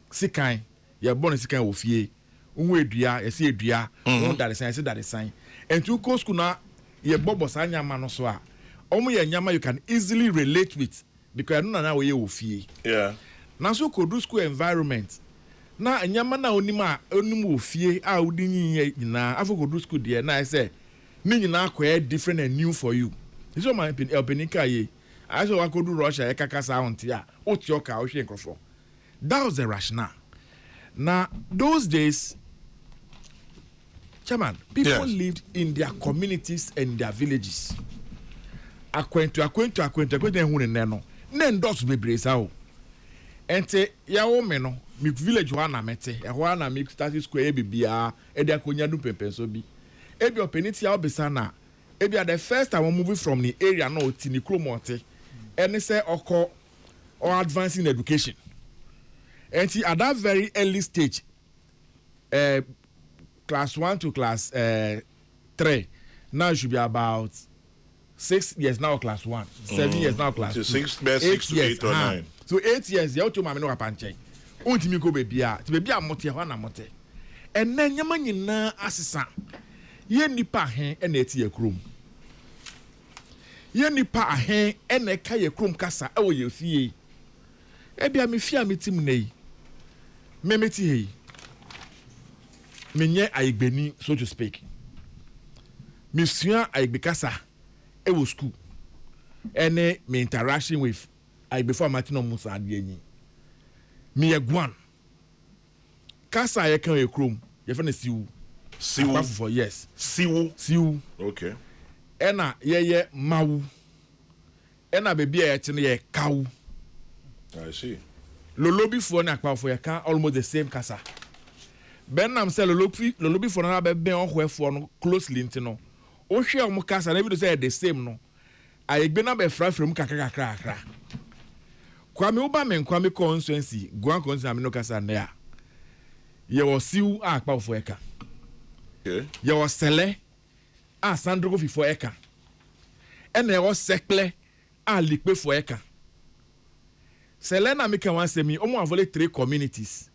sikan ye born sikan wo fie edua ye se edua that is sign say that is sign and to go school na ye bobo sa nyama no so a omo ye nyama you can easily relate with because no na we ye wo fie yeah na so ko do school environment na nyama na onim wo fie a udi nyi nyina afo ko do school de na say ni nyina akwa different and new for you this is my opinion kai I so ko do Russia e kakasa onti a oti oka o hwe nkrofo that was the rationale. Now, those days, Chairman, people lived in their communities and their villages. Acquaint who neno. Nen dos be bresa. Ente ya meno, mi village wana mete, e wana mi status square bibia, e dia konya du pepenso bi. Ebi openiti ya obesana. Ebi the first time moving from the area no tini kromote. Ene say oko or advancing education. And see, at that very early stage, class 1 to class 3, now it should be about 6 years now class 1, 7 years now class 2. 6 to 8 or 9. So 8 years, you have to no apanche. Unti go baby a mote na mote. And then nyama nyina asesa. Ye nipa hen na eti ye krom. Ye nipa hen na ka ye krom kasa e wo ye fie. Ebia me fia metim nei. Memeti hei. Menye aigbeni so to speak. Me sua aigbekasa e wo school. Ene me interaction with before Martin Musa adieni. Me ye guan. Kasa ye kan ye krom. Ye fe na siwu. Siwu for yes. Siwu. Okay. Ena ye mawu. Ena baby ye tene ye kawu. I see. Lolobi for na akpa for ye kan almost the same kasa. Benam say lolobi for na be ben ohwe for no closely ntino. O hwe o mo kasa na bi do say the same no. Ayegbe na be frafrem kakra. Kwame uba men kwame constituency, Guan constituency amino kasa na ya. Ye was siu akpa for eka. Okay. Ye was sele a sandro fi for eka. Ene was sekle a likpe for eka. Selena make one say me omo avole 3 communities.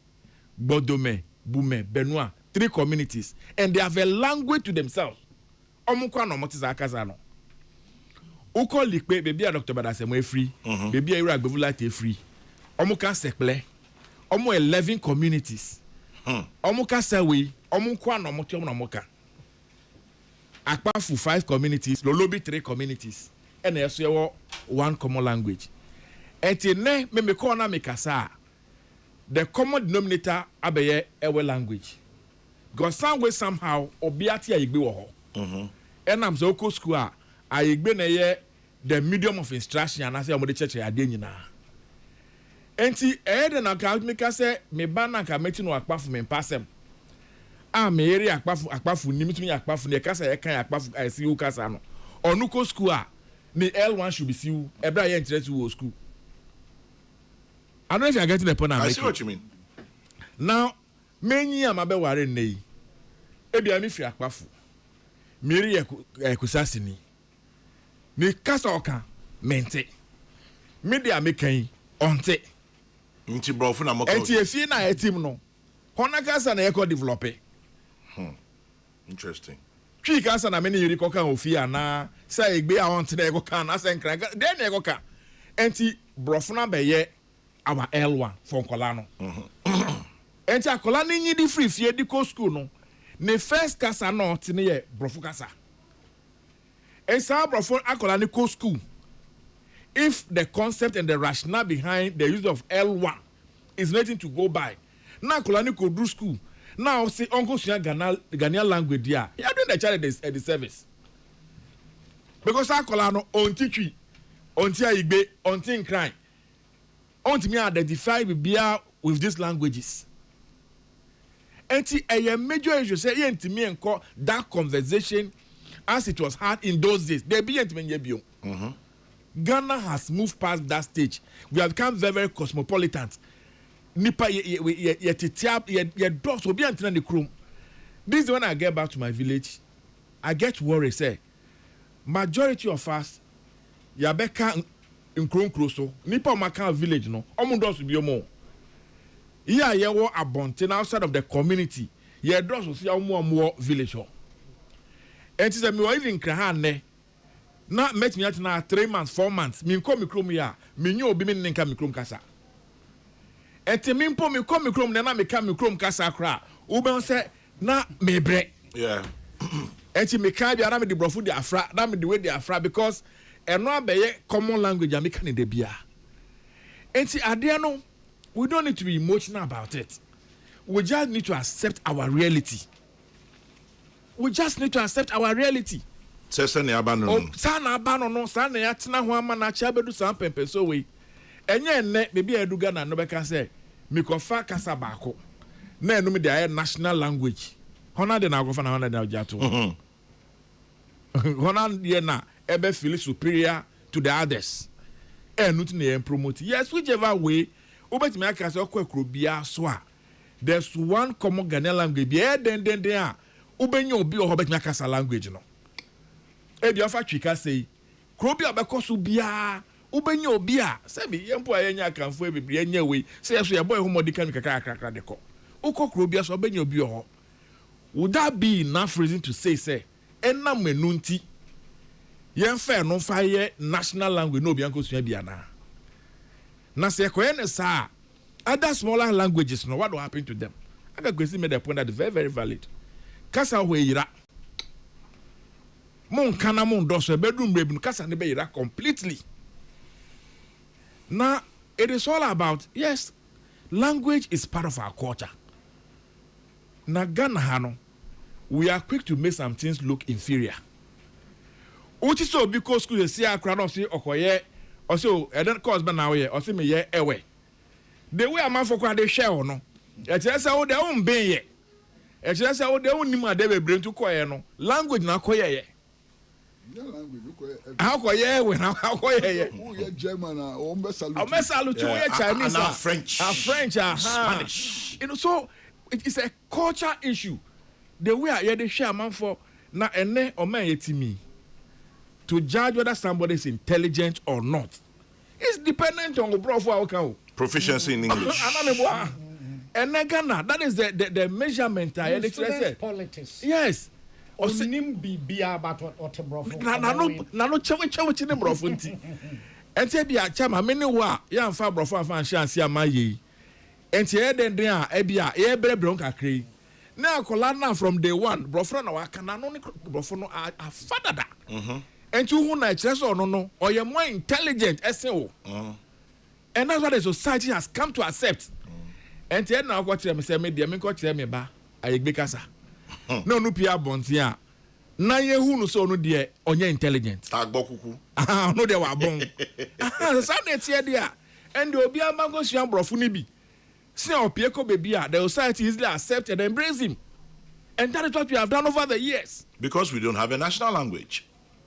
Bodome, Bume, Benoit, 3 communities and they have a language to themselves. Omo kwa no motiza akaza no. Uko likpe baby a Dr. Badasemo free. Baby a Iraq Bevulate free. Omo ka sekle. Omo 11 communities. Omo ka sewe, omo kwa no motiom no moka. Akpafu 5 communities, Lolobi 3 communities. And also 1 common language. Etine me call na me kasa. The common denominator abeye ewe language. Because some way somehow obiati ayigbe wo ho. And am so ko school a ayigbe na ye the medium of instruction and say omode church ade nyina. Enti de na ka me ka say me ba na ka meti no akpafu me pasem. A me eri akpafu nimitumi akpafu ne kasa ye kan akpafu asiu kasa no. Onuko school a ni L1 should be siu ebra ye interest wo school. I don't know if you're getting the point I'm making. I see what you mean. Now, many am abe ware nei. Ebi ami fi akpafu. Miri ekusasini. Mi kasa oka mente. Media mekan onte. Nti brofu na moko. Enti efie na etim no. Hona kasa na eko develop. Interesting. Twi kasa na meni yiri koka ofie ana say egbe a onte na eko kan na say nkran. Den na eko ka. Enti brofu na be ye our L1 for Colano. enti akola ni nyi di free fie di ko school no ne first kasa no tine ye brofo kasa esa brofo akola ni ko school if the concept and the rationale behind the use of L1 is nothing to go by na akola ni ko do school now say uncle Ghanaian language there you are doing the child a disservice because akola no ontitwi onti aigbe onti nkran onti me identify bibia with these languages enti a major issue say yenti me enko that conversation as it was had in those days there be yenti me bio Ghana has moved past that stage. We have become very, very cosmopolitan. Nipa ye titiap ye dogs will be antina the chrome. This is when I get back to my village. I get worried. Say majority of us yabeka in Chrome Crusoe. Nipa maka village no. Omu dogs will be more. Yeah, ye wo abonten outside of the community. Ye dogs will see more village ho. And it is a me even krahane. Na met me at na 3 months 4 months me nko mikrom ya me nyo obi me nka mikrom kasa ete me mpo me ko mikrom na me ka mikrom kasa kra ube se na mebre yeah ete me ka bia na me de brofo de afra na me de we de afra because eno abeye common language am ka ne de bia ete ade no we don't need to be emotional about it. We just need to accept our reality. Sesane abano. Oh, sana abano no sana ya tina ho ama na cha bedu san pempe so we. Enye enne bebi eduga na no beka say me kofa kasa baako. Na enu me dey national language. Hona de na agofa na hona de na jato. Hona de na ebe feel superior to the others. Enu ti na promote. Yes, whichever way, obetimi aka say okwa bia so a. There's one common Ghanaian language. Be den a ubenye obi o betimi aka sa language no. Ebi afa twika sei krobi abekoso bia ubenye obi a sebi yempo ayenya kanfo ebibri enya we say so ye boy homodi kan kakra de ko ukọ krobi aso ubenye obi ho would that be enough reason to say enam enunti yemfa no fa ye national language no obi anko sua bia na say ko ene sa other smaller languages no what will happen to them aka kwesi made the point that is very very valid kasa ho yira mon kana mon doso bedroom baby kasa ne be completely. Now it is all about yes, language is part of our culture. Na Ghana hano, we are quick to make some things look inferior. Uti so because school see akra no see okoye or so e don't cause now here or see me ye ewe. The way a man for kwa de share no. E tell say o de o mben ye. E tell say o de o nim ade be brem to koye no. Language na koye ye. How German Chinese French Spanish. You know, so it is a culture issue. The way I hear the share man for na ene o man yetimi to judge whether somebody is intelligent or not. It's dependent on the proficiency in English. And Ghana, that is the measurement. Politics. Yes. Onim bibia about what brofo na no chewe chine brofo nti enti bia chama me ne wo a ya mfa brofo afa chance amaye enti e den a e bia e brebre kakrai na akola na from day one brofo na waka na no ne brofo no a fadada enti hu na kire so no oye more intelligent ese wo and that's what the society has come to accept enti e na akwa kire me se me de me ko kire me ba ayegbe kasa no pia bontia na yehu no so no de onye intelligent agbokuku no de wa bon sa na tie de a and obi amago sua brofo ni bi se opie ko baby a the society easily accept and embrace him, and that is what we have done over the years because we don't have a national language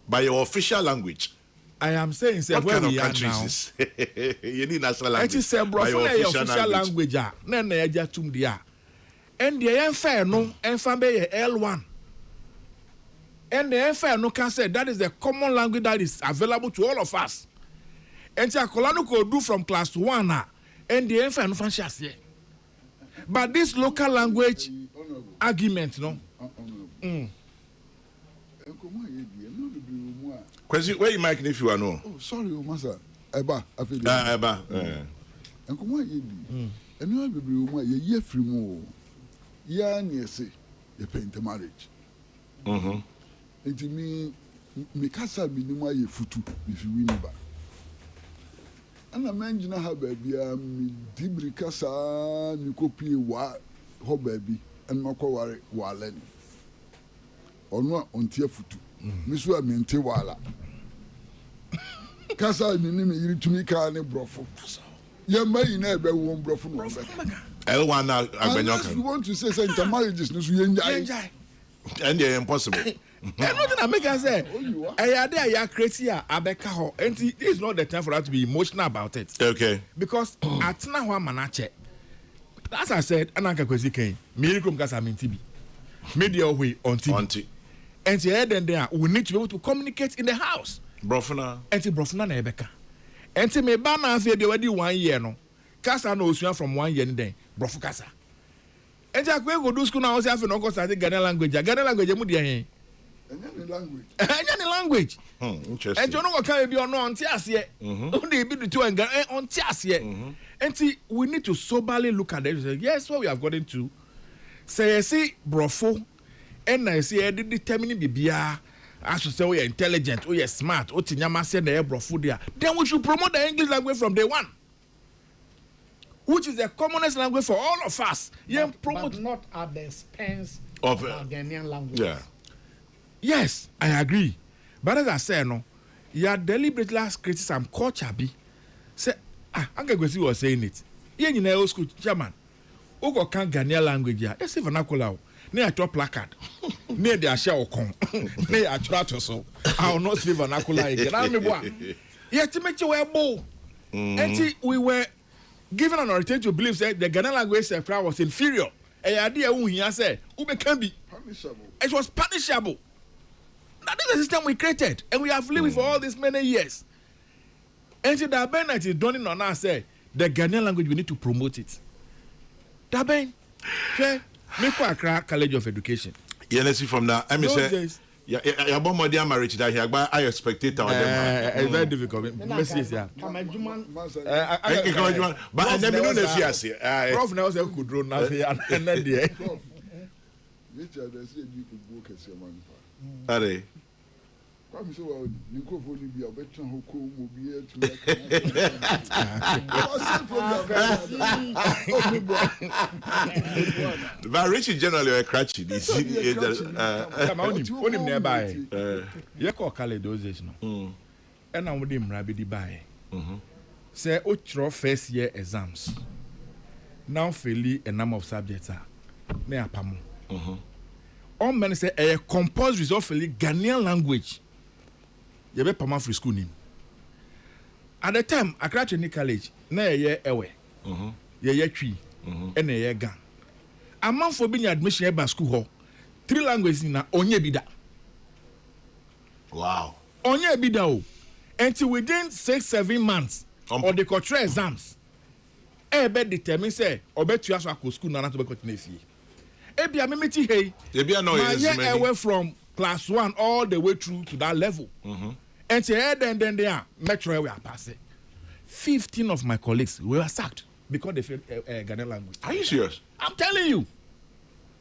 by your official language. I am saying say what where kind we of are country now is this? You need national language. It is say brofo na your official language a na na ya tum dia. And the unfair no be L1. And the unfair no can say that is the common language that is available to all of us. And Chakolano could do from class 1 and the unfair no franchise here. But this local language argument, no. Question where you mic if you are no. Oh, sorry, Master. Eba, Eba. ɛno bebree mu a yɛyɛ firi mu ya ne ɛsɛ yɛpɛ marriage nti me kasa binom ayɛ futu mefiri ni ba ana mangyina ha baabia medi birika saa mekɔpie wa hɔ baabi ɛno makɔware waala ni ɔno a ɔnte afutu me so a mente waala kasa nini me yiri tumi kaa ne borɔfo yɛmma yi na ɛbɛwɔ borɔfo no ɔbɛka ɛwan na agbanyo unless we want to say intermarriages no so yɛngyae and they impossible. Nothing I make us say. I there ya crazy abeka ho. And this is not the time for us to be emotional about it. Okay. Because at na ho manache. As I said, ananka kwesi ken. Miracle kasa min TB. Media way on TV. And then there we need to be able to communicate in the house. Brofuna. And brofuna na ebeka. And me ba na afia be wadi 1 year no. Kasa no osua from 1 year then. Brofu kasa. And I go do school now. I say no go study Ghanaian language. Ghanaian language mu dey. Any language. Interesting. And you know what can be on tiasie. Only be the two and on tiasie. And see, we need to soberly look at it. Yes, what we have gotten to. Say, see, brofo. And I say, I determine bibia. I should say, we are intelligent, we are smart. O tinyama say the brofo there. Then we should promote the English language from day one. Which is the commonest language for all of us. But not at the expense of Ghanaian language. Yeah. Yes, I agree. But as I say, no, you are deliberately creating some culture. Say, Uncle Gwesi was saying it. You know, school German. Ugo can Ghanaian language. Let's see vernacular. Near a top placard. Near the Asha Okon. Near a trato so. I will not see vernacular again. I'm one. Yet to make you wear bow. And we were given an authority to believe that the Ghanaian language was inferior. A idea who he said, Ube can be punishable. It was punishable. That is the system we created, and we have lived with for all these many years. And so that Bennett is dawning on us, say the Ghanaian language, we need to promote it. That Ben, make a crack College of Education. Yeah, let's see from now. I mean, say, yeah, about my dear marriage that here, but I expect it. It's very difficult. Yeah. But I never know if you see. Prof now say could draw nothing, and then the. Are they? Come so well, you go for Libya, better who come here to But Richie generally are cratchy. Come on him nearby. You call Khaled those days no. And I would him rabbi buy. Say, Ochro first year exams. Now fairly a number of subjects are near Pamu. All men say a compulsory is awfully Ghanaian language. You be Pama free school name. At the time, I graduated in college. Na ye ewe. Ye tree. And ye gang. A month for being admission by school hall. 3 languages na onye bida. Wow. Onye bida o. Until within 6-7 months or the cultural exams. Be determine say obe tu aso akọ school na to be continue fie. Ebia memeti hey. Ebia no is away from class 1 all the way through to that level. And say then they are metro we are passing. 15 of my colleagues were sacked because they failed Ghanaian language. Are you serious? I'm telling you.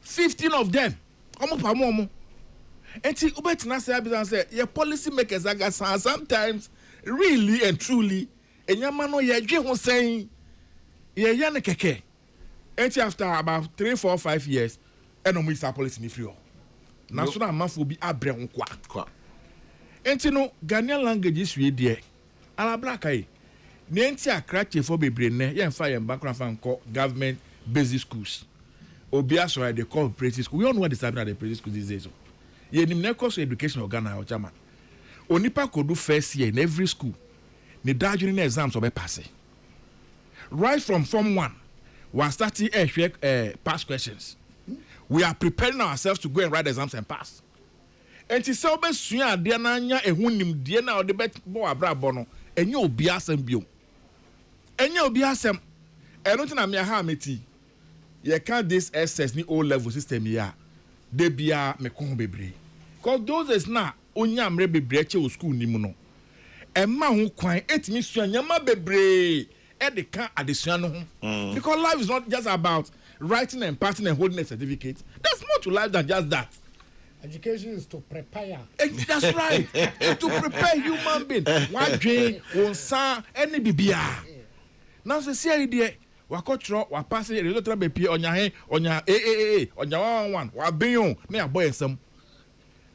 15 of them. And see, your policy makers are sometimes really and truly and your man was saying keke. And after about 3, 4, 5 years, and we start policy in free. National man will be abrem kwa. And you know, Ghanaian language is really there. Ala black eye. Nenti akrache for bebre ne yen fire background fan call government basic schools. Obia so they call private school. We all know what is happening at the private schools these days. Ye nim na course education of Ghana or chairman. Onipa could do first year in every school. Ni during the exams will be passing. Right from Form 1, we are starting past questions. We are preparing ourselves to go and write exams and pass. And to say be sua ade na anya ehunim de na ode be bo abrabo no enye obi asem bio. Enye obi asem. Eno tina me ha meti. Ye can this SS ni O level system ya. De bia me ko bebre. Cause those is na onya amre bebre che o school ni mu no. Emma ho kwan etimi sua nyama bebre. Edika additional. Because life is not just about writing and passing and holding a certificate. There's more to life than just that. Education is to prepare. That's right. To prepare human being. Why Jane won't say any BBA. Now see idea. Wakotro wa pass a little baby on your head on your on your one. Wa bion near boy some.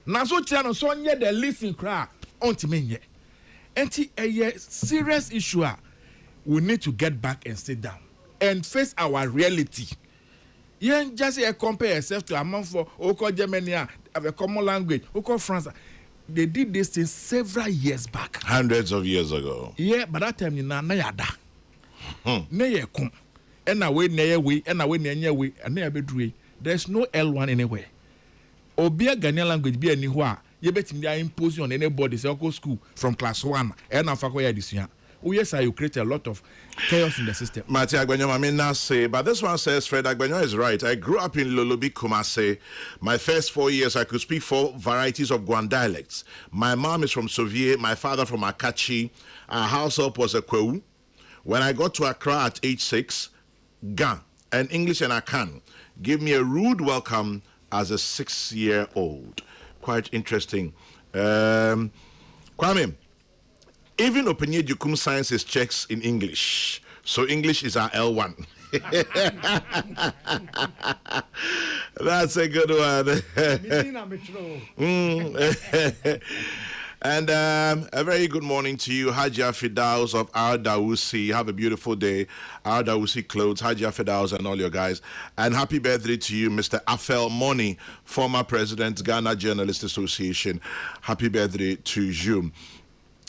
Now so channel so near the listen cry on to me. Anti a serious issue. We need to get back and sit down and face our reality. You ain't just compare yourself to a month for Oko Germany have a common language. Oko France, they did this thing several years back. Hundreds of years ago. Yeah, but that time you na yada. Ne come. And away near way, and away near way, and near bedroom. There's no L1 anywhere. Or be a Ghanaian language be anywhere. You bet me they impose on anybody say go school from class 1 and I'm fakoya this year. Oh yes, you create a lot of chaos in the system. Mati Agbenyo, I mean, say, but this one says Fred Agbenyo is right. I grew up in Lolobi, Kumase. My first 4 years, I could speak 4 varieties of Guan dialects. My mom is from Soviet, my father from Akachi. Our house up was a Kwewu. When I got to Accra at age 6, Ga and English and Akan gave me a rude welcome as a 6-year-old. Quite interesting. Kwame. Even Openye Jukum Sciences checks in English. So English is our L1. That's a good one. And a very good morning to you, Hajia Fidaus of Al Dawusi. Have a beautiful day. Al Dawusi Clothes, Hajia Fidaus and all your guys. And happy birthday to you, Mr. Afel Moni, former president, Ghana Journalists Association. Happy birthday to you.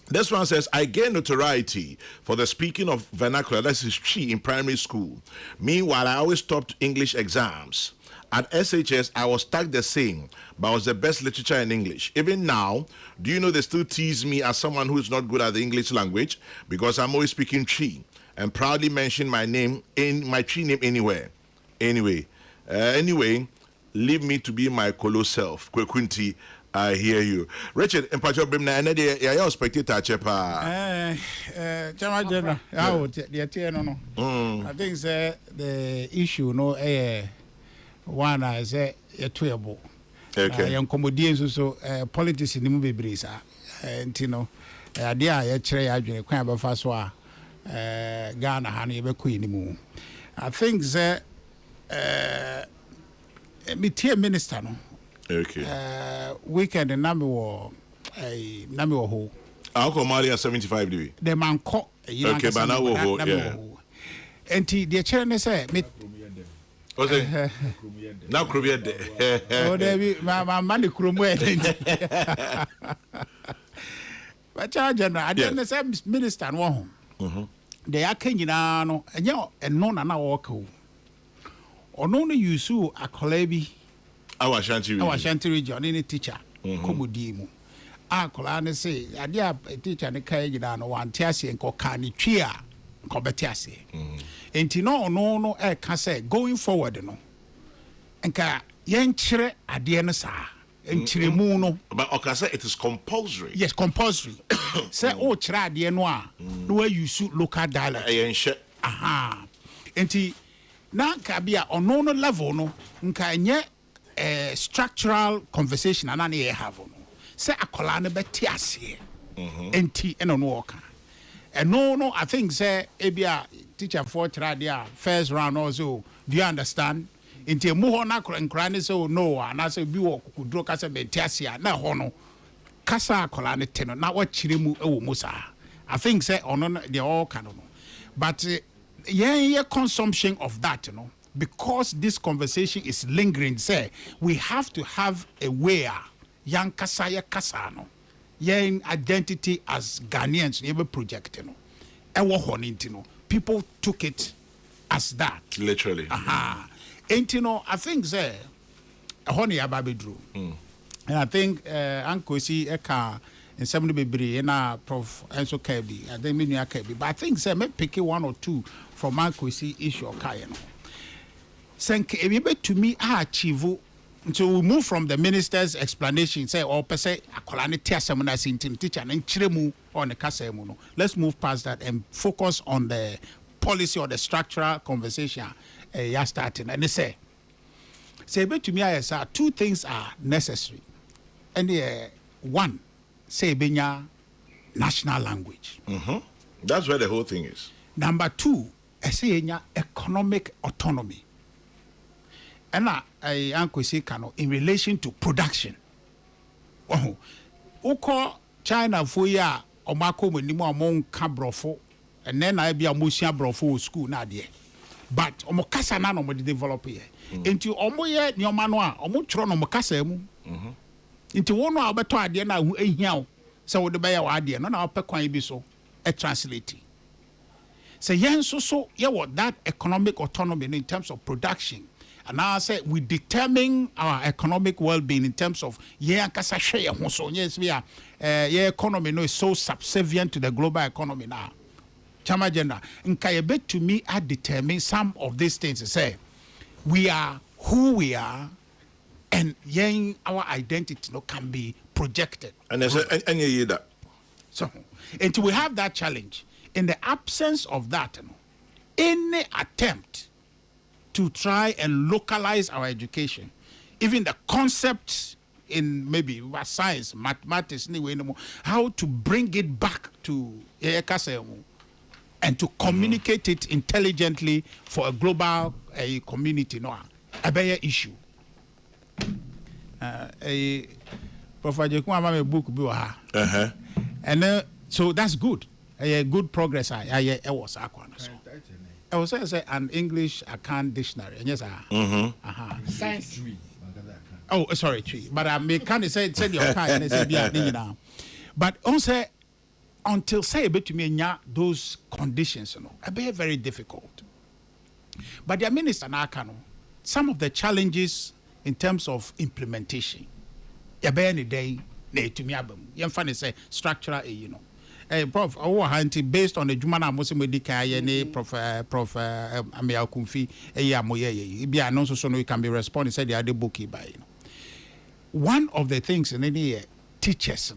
This one says, I gained notoriety for the speaking of vernacular, that is Chi, in primary school. Meanwhile, I always topped English exams. At SHS, I was tagged the same, but I was the best literature in English. Even now, do you know they still tease me as someone who is not good at the English language? Because I'm always speaking Chi and proudly mention my name, in my Chi name anywhere. Anyway, leave me to be my colo self. Kwekunti, I hear you. Richard, in Pacho Brimna, and you're a spectator, Chepa. Chama General, I think the issue, one is a tweable. Okay. Young comedians, so politics in the movie breeze. And idea, a tray, I drink, quite a fast one. Ghana, honey, a queen. I think that me tear minister. Okay. Weekend and number who. I'll call Maria 75 degrees. The man caught okay, but now we'll and the chairman said, what's it? Now, Krubiad. Oh, there my money Krumwe. But General, I didn't say minister and one. They are Kenyan and none an walk. Or no, you sue a colebi. Our Shanty region, any teacher, Komudimu. Ah, Colana say, I dear a teacher and a Kajan one Tiasi and Kokani Chia, Cobetiasi. And Tino, no, I can say, going forward, no. And Ka Yanchere Adianasa, and Chirimuno. But Okasa, it is compulsory. Yes, compulsory. Say, oh, Tra Dianois, no way you suit local dialect. Aha. And T now Kabia on no level, no, Nkanye. Structural conversation and any have no. Say a colana betiasi enti and on walk. And no, I think say ebia teacher for tradia first round also. Do you understand? Into muhona and cranny so no, and I say be walk could draw casa betiasia na hono. Casa colana tenor, not what chirimu musa. I think say on the all canon. But yeah, consumption of that, because this conversation is lingering, say we have to have a way young kasaya kasano young identity as Ghanaians never projected people took it as that literally. And I think say honey ababedru and I think Uncle see eka and somebody be na prof Enso Kebi I think me Kebi but I think say me pick 1 or 2 from Uncle see issue kayeno Senke ebe to me achieve until we move from the minister's explanation say or per se akolane tia semina sintin teacher and chiremu on the kasemu no let's move past that and focus on the policy or the structural conversation you're starting. And they say to me, two things are necessary. And one, say benya national language. That's where the whole thing is. Number two, I say economic autonomy. And I uncle say in relation to production. Oko China for ya omako menimo among cabrofo and then I be a musia brofo school na there. But omokasa na no mo develop here. Into omoye nyomanoa omotro no mokasa mu. Into one no abeto ade na ehia so wo de be ya wa ade no na opɛ kwan bi so e translate. So yen so ye what that economic autonomy in terms of production. And now I say we determine our economic well-being in terms of yes, we are economy no is so subservient to the global economy now. Chama agenda. Nkayebe to me I determine some of these things to say we are who we are and our identity no can be projected. And there's any year that. So until we have that challenge, in the absence of that, any attempt to try and localize our education, even the concepts in maybe science, mathematics, anyway, how to bring it back to and to communicate it intelligently for a global community, no, a bigger issue. Professor Jekuma made a book, and so that's good. A good progress. I was I was say an English account dictionary. Yes, Science. Oh, sorry, tree. But I may kind of say your kind and say now. But also until say a bit to me those conditions, a be very difficult. But the minister Nakano, some of the challenges in terms of implementation. Ya be any day to me abam. You funny say structural, Prof, based on the Jumana Muslim Medicare, Prof. Amia Kumfi, be announced so no can be responding, said the other bookie by. One of the things in any teachers,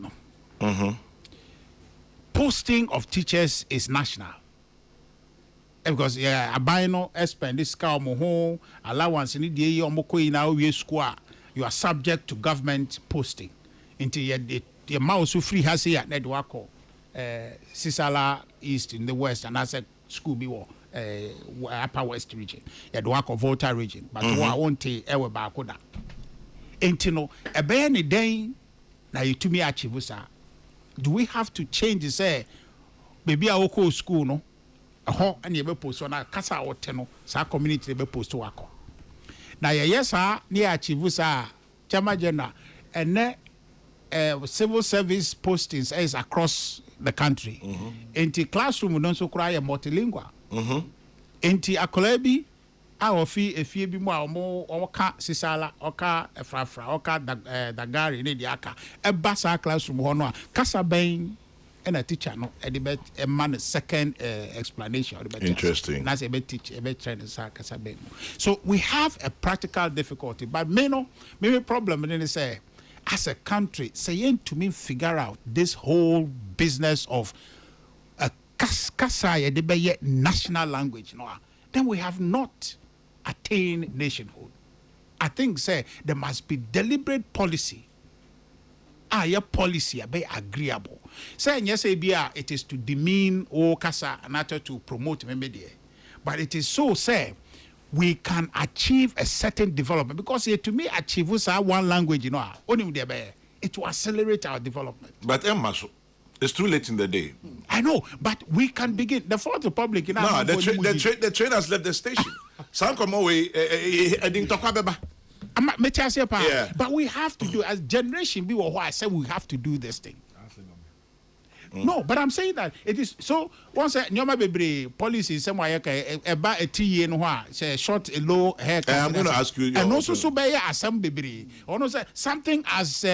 posting of teachers is national. Because abino spend this car home allowance in the year in school, you are subject to government posting until your mouse free has here network. Sisala East in the west, and I said school be upper west region, the work of Volta region, but I won't take ever back with that. Intino, a benny day, now you to me achieve, sir. Do we have to change the say, baby, I will school, no? A hawk and you post on a casa or tenno, sa community be post to work. Now, yes, sir, near achieve, sir, Chamagena, and civil service postings is across the country. Enti classroom don't so cry multilingual. Enti akolebi our fee if you be more oka sisala oka frafra oka dagari ne diaka e basa classroom hono kasa ben and a teacher no e de a man second explanation. Interesting. That's a bit teach a bit train kasa ben. So we have a practical difficulty, but maybe problem then say as a country, saying to me, figure out this whole business of a national language, then we have not attained nationhood. I think, say, there must be deliberate policy. Your policy be agreeable. Saying yes, it is to demean or kasa and to promote media, but it is so say we can achieve a certain development because to me achieve one language, it will accelerate our development. But it's too late in the day. I know, but we can begin. The Fourth Republic. No, the train has left the station. Some come away. Yeah. But we have to do as generation be what I said we have to do this thing. No, but I'm saying that it is so. Once Nyoma Bebre policy somewhere about a tea in say short a low haircut. I'm going to ask you. And also so by some Bebre. Or say something as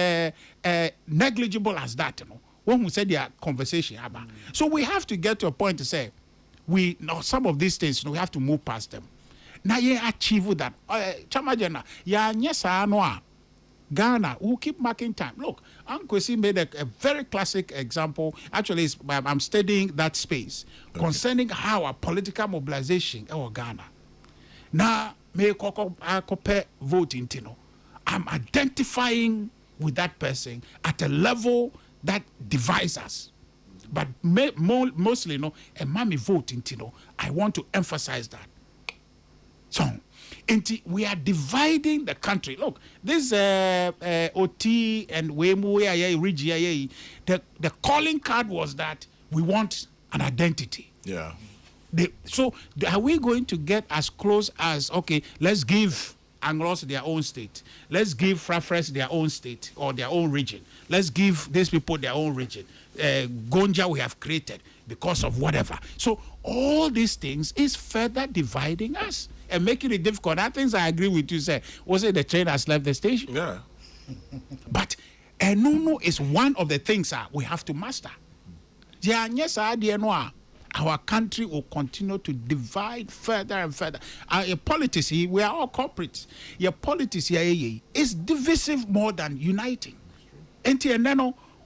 negligible as that. When we said their conversation about. So we have to get to a point to say some of these things we have to move past them. Now you achieve that. Chamajana, ya nyesa noa. Ghana will keep marking time. Look, Ankwesi made a very classic example. Actually, I'm studying that space concerning how a political mobilization in Ghana. Now, me kope voting, I'm identifying with that person at a level that divides us. But mostly, a mommy voting, I want to emphasize that. So, we are dividing the country. Look, this OT and Wemu, the calling card was that we want an identity. Yeah. So are we going to get as close as, okay, let's give Anglos their own state. Let's give Frafres their own state or their own region. Let's give these people their own region. Gonja we have created because of whatever. So all these things is further dividing us and making it difficult. I think I agree with you, sir. Was it the train has left the station? Yeah. But no is one of the things we have to master. Yeah, yes, our country will continue to divide further and further. Your politics, we are all corporates. Your politics is divisive more than uniting. And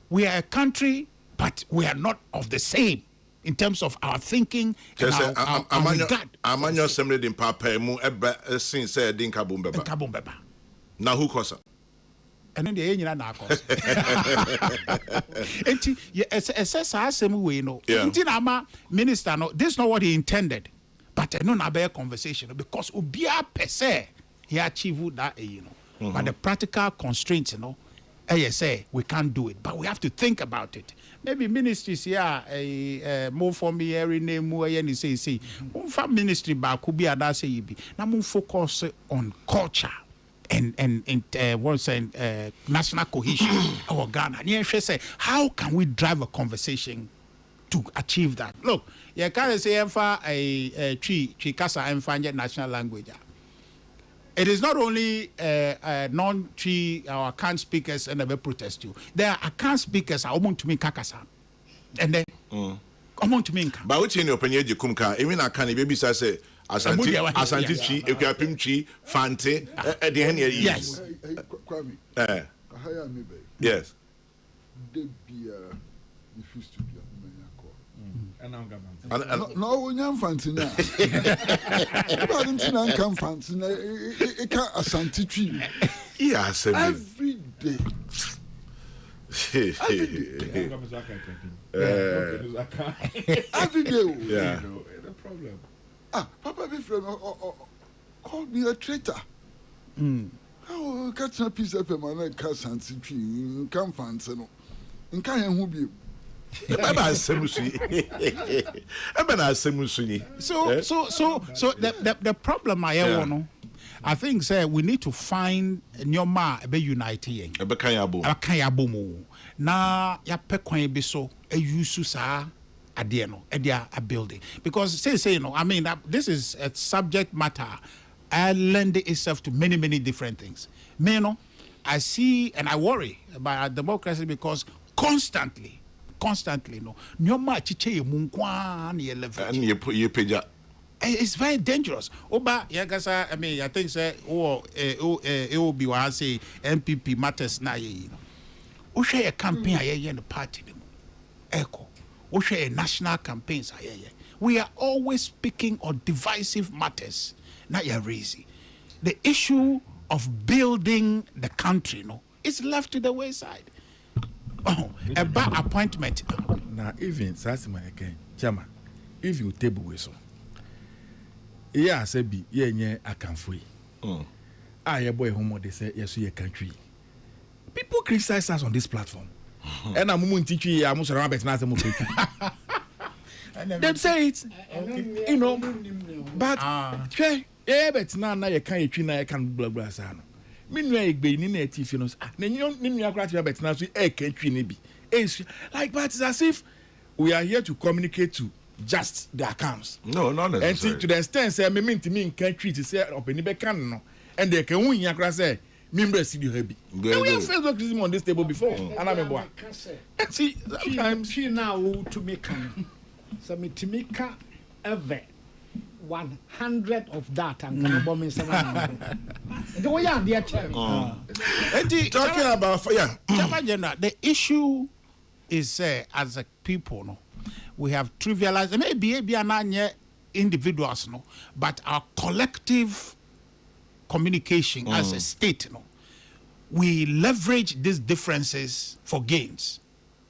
we are a country, but we are not of the same in terms of our thinking and our regard. Amanyo assembly din papa mu ebe sin say din kabumbeba. Na who cause? And then the na cause. Enti SS asem we no. Enti na ma minister no, this is not what he intended. But no na be conversation because obia per se he achieved that But the practical constraints, say we can't do it, but we have to think about it. Maybe ministries more for me every name more any say ministry ba could be ada say be na mun focus on culture and what's national cohesion our Ghana. Say how can we drive a conversation to achieve that? Look, you can't say a tree kasa and national language. It is not only non-Tree or account speakers and they protest you. There are account speakers are to me kakasa, and then to me. But what's in your opinion, you kumka? Even I can baby say Asante Tree, Equiapim Tree, Fante, at the end of yes. Kwame. Yes. They be refused to be no, we don't fancy now. I didn't come fancy. It can't Asante Tree. Yes, every day. Every day. Yeah. No problem. Papa, be friend called me a traitor. How catch a piece of a man like Asante Tree? Come fancy no. In Kayan be. So the problem I think say we need to find nyoma be uniting akayabomu na ya pekwan bi so ayusu sa ade no e dia a building because say I mean this is a subject matter lend itself to many different things. I see and I worry about democracy because constantly no chiche munkwa na level and you peja. It's very dangerous. Oba yagasa I mean I think say it will be what I say MPP matters na ye o share a campaign aye no party echo o share national campaigns aye we are always speaking on divisive matters na ya raising the issue of building the country is left to the wayside. A bad appointment. Now, even Sassima again, Chama, if you table with so, yeah, say be, yeah, I can free. I boy homo, they say, yes, we a country. People criticize us on this platform. And I'm going to teach you, I'm going to rabbit, not a them say it, but, yeah, but now you can't, you can blah blah. Meanwhile, be in a TV, like, but it's as if we are here to communicate to just the accounts. No, not necessarily. And to the extent, say, me can't treat it, say, open the can, and they can win your class, say, members see you happy. We have Facebook criticism on this table before, and I'm a boy. See, sometimes she now to make some to make ever 100 of that and can bomb in 700. The way I'm there, talking about the issue is as a people, no, we have trivialized maybe individuals, no, but our collective communication as a state, no, we leverage these differences for gains.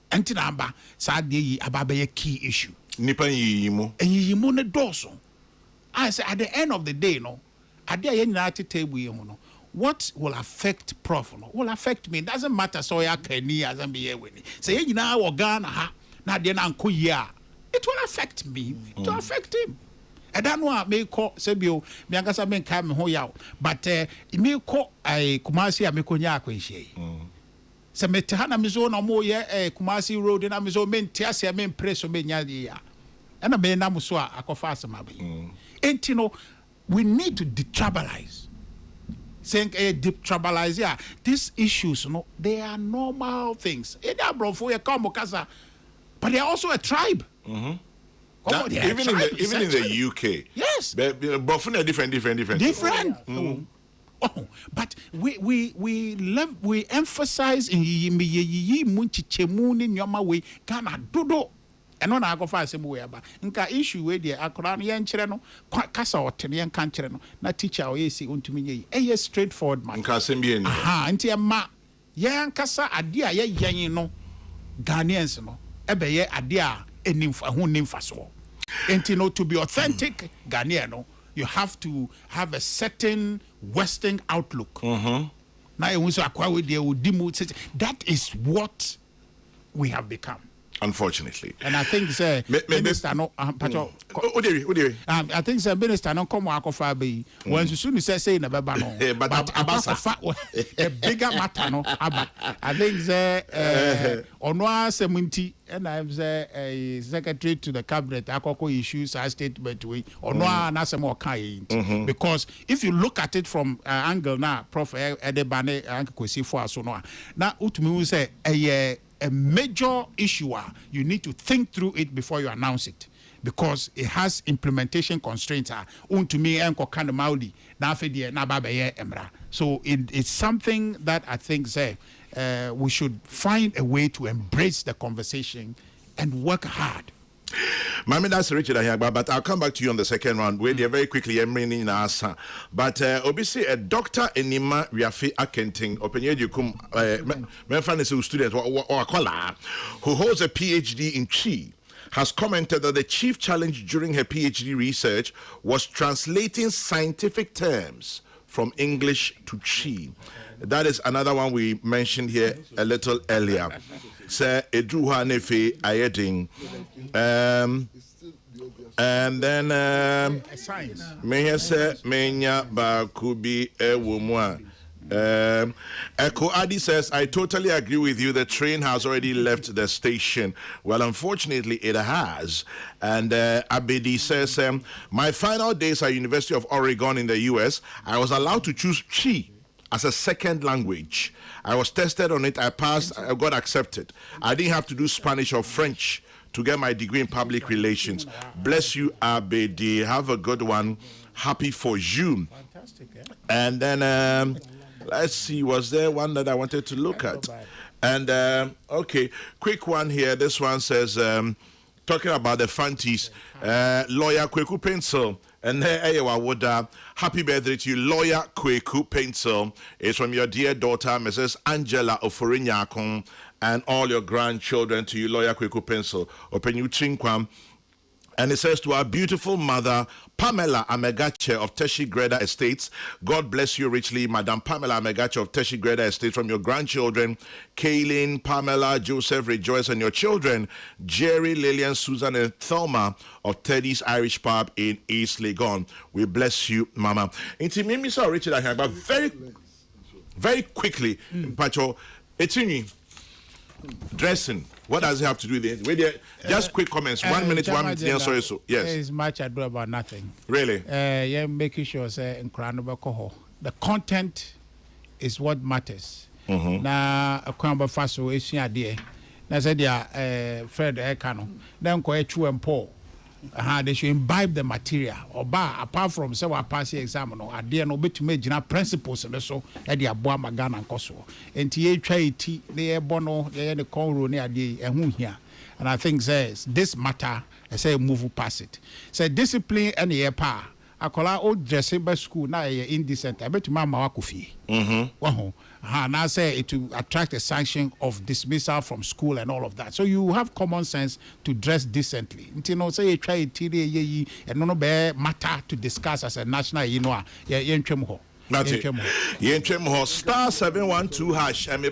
Antinaba sadie ababe key issue. Nipa yiyimu. Yiyimu ne doso. I say at the end of the day, no, at the United table, no, what will affect Prof? No, will affect me. It doesn't matter. So I can as I'm here with it. Say you know Ghana ha na de na nko ya. It will affect me. It will affect him. I don't know me call Sebio, me angasa me nka me ho ya. But me call I Kumasi amekonya akwenhye. Se metahana mizo na mo ye Kumasi road na mizo me ntiase me impress me nya ya. And me na muso akofa asema be. Entino, we need to detribalize. Saying detribalize, yeah. These issues, you know, they are normal things. But they are also a tribe. Even in the UK. Yes. But different. Different. Oh, but we emphasize in Ghana dodo. And on I go fast way about nka issue we dey akora no yen kire no kasa otene yen kan kire no na teacher o yesi ontumi ye e straightforward man nka sembi eni nti e ma yen kasa ade a ye yen no Ghanaians no ebe ye ade a enimfa ho nimfa so nti no to be authentic Ghanaian no you have to have a certain western outlook na e won so akwa we dey odimu that is what we have become. Unfortunately, and I think minister no I think minister no come akofa be when soon say na beba no but abasa a bigger matter no aba I think ono asemunti and I am a secretary to the cabinet akoko issues a statement we ono na asem okai because if you look at it from angle now Prof Edebane ankosi for aso no na utumi say a major issue, you need to think through it before you announce it because it has implementation constraints. So it's something that I think we should find a way to embrace the conversation and work hard. Mami, that's Richard Ahiyagba, but I'll come back to you on the second round. We're there very quickly. I'm bringing in answer. But obviously, a doctor Enima Riafi Akenting, Openyedukum, Menfanis student who holds a PhD in Chi, has commented that the chief challenge during her PhD research was translating scientific terms from English to Chi. That is another one we mentioned here a little earlier. Sir Edruha Nefe Ayeding. And then Menya se Menya Bakubi Ewumwa. Eko Adi says, I totally agree with you. The train has already left the station. Well, unfortunately, it has. And Abedi says, my final days at University of Oregon in the US, I was allowed to choose Chi as a second language. I was tested on it. I passed. I got accepted. I didn't have to do Spanish or French to get my degree in public relations. Bless you, Abedi. Have a good one. Happy for you. Fantastic. And then let's see. Was there one that I wanted to look at? And okay, quick one here. This one says, talking about the Fanties, lawyer Kweku Pencil. And happy birthday to you, lawyer Kweku Pencil. It's from your dear daughter, Mrs. Angela Oforinyakon, and all your grandchildren to you, lawyer Kweku Pencil. Open you Chinkwam. And it says to our beautiful mother, Pamela Amegache of Teshi Greda Estates. God bless you richly, Madam Pamela Amegache of Teshi Greda Estates, from your grandchildren, Kaylin, Pamela, Joseph, Rejoice, and your children, Jerry, Lillian, Susan, and Thelma of Teddy's Irish Pub in East Legon. We bless you, Mama. It's me, so Richard, I have, but very quickly, Pacho, it's in dressing. What does it have to do with it? Just quick comments. 1 minute, 1 minute. Yes. There is much ado about nothing. Really? Yeah, making sure the content is what matters. Na akwamba faso esi ade. Na said ya Fred Ekano. Then ko echu empo. They should imbibe the material. Or apart from say what pass exam no, ade no betumi gina principles and so e dey aboa magana nkoso. Enti ye twa eti na ye bono ye ne konro ne ade ehun hia. And I think says this matter, I say move past it. Say discipline and ye pa. Akola old dressing by school na ye indecent. I bet you mama wakufi. Now say it to attract a sanction of dismissal from school and all of that. So you have common sense to dress decently. You know, say you try it and no matter to discuss as a national, you know, That's it. Star 712 hash. And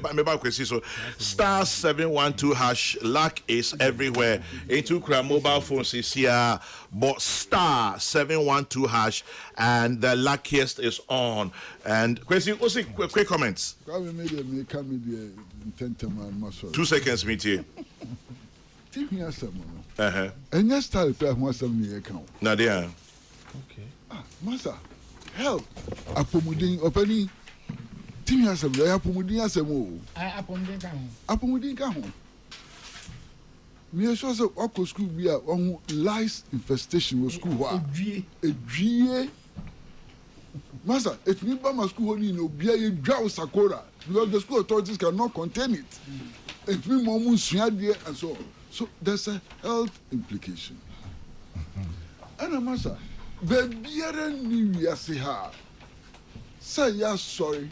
so star 712 hash. Luck is everywhere. Into mobile phones is here, but star 712 hash, and the luckiest is on. And question, also quick comments. 2 seconds, meet you. And yes, style play one some account. Nadia. Okay. Master. Help. Apomudin openi. Timi asem ya apomudin asem o. Apomudin ka ho. Apomudin ka ho. Me sure say okko school bi a on lice infestation with school wa. Edwie. Master, it mean ba my school only no bia ye dwa sakora because the school authorities cannot contain it. It mean mo mu sua there and so on. So there's a health implication. And master, baby, ni say ha. Say ya sorry.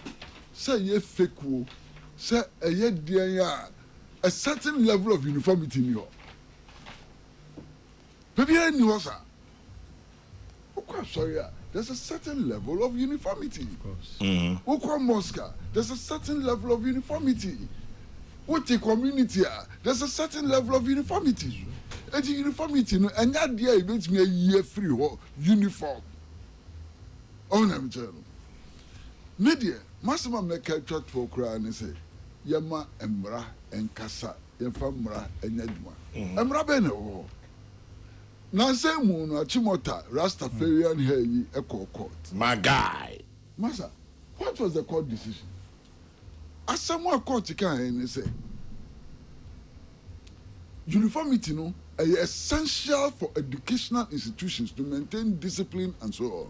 Say ye fake. Say ye dear. A certain level of uniformity in you. Baby, ni wasa. Okay, sorry. There's a certain level of uniformity. Of course. Okay, Moscow. There's a certain level of uniformity. What the community? There's a certain level of uniformity. And the uniformity, no, and that day it makes me a year free uniform. Oh, I'm telling you. Media, Massima make a chat for cry and say, Yama, Embra, and Kasa, Yafamra, and Edma. Embra Beno. Nanse Moon, Chimota, Rastafarian here, Echo Court. My guy. Massa, what was the court decision? As someone court, you can say, uniformity, no. Essential for educational institutions to maintain discipline and so on.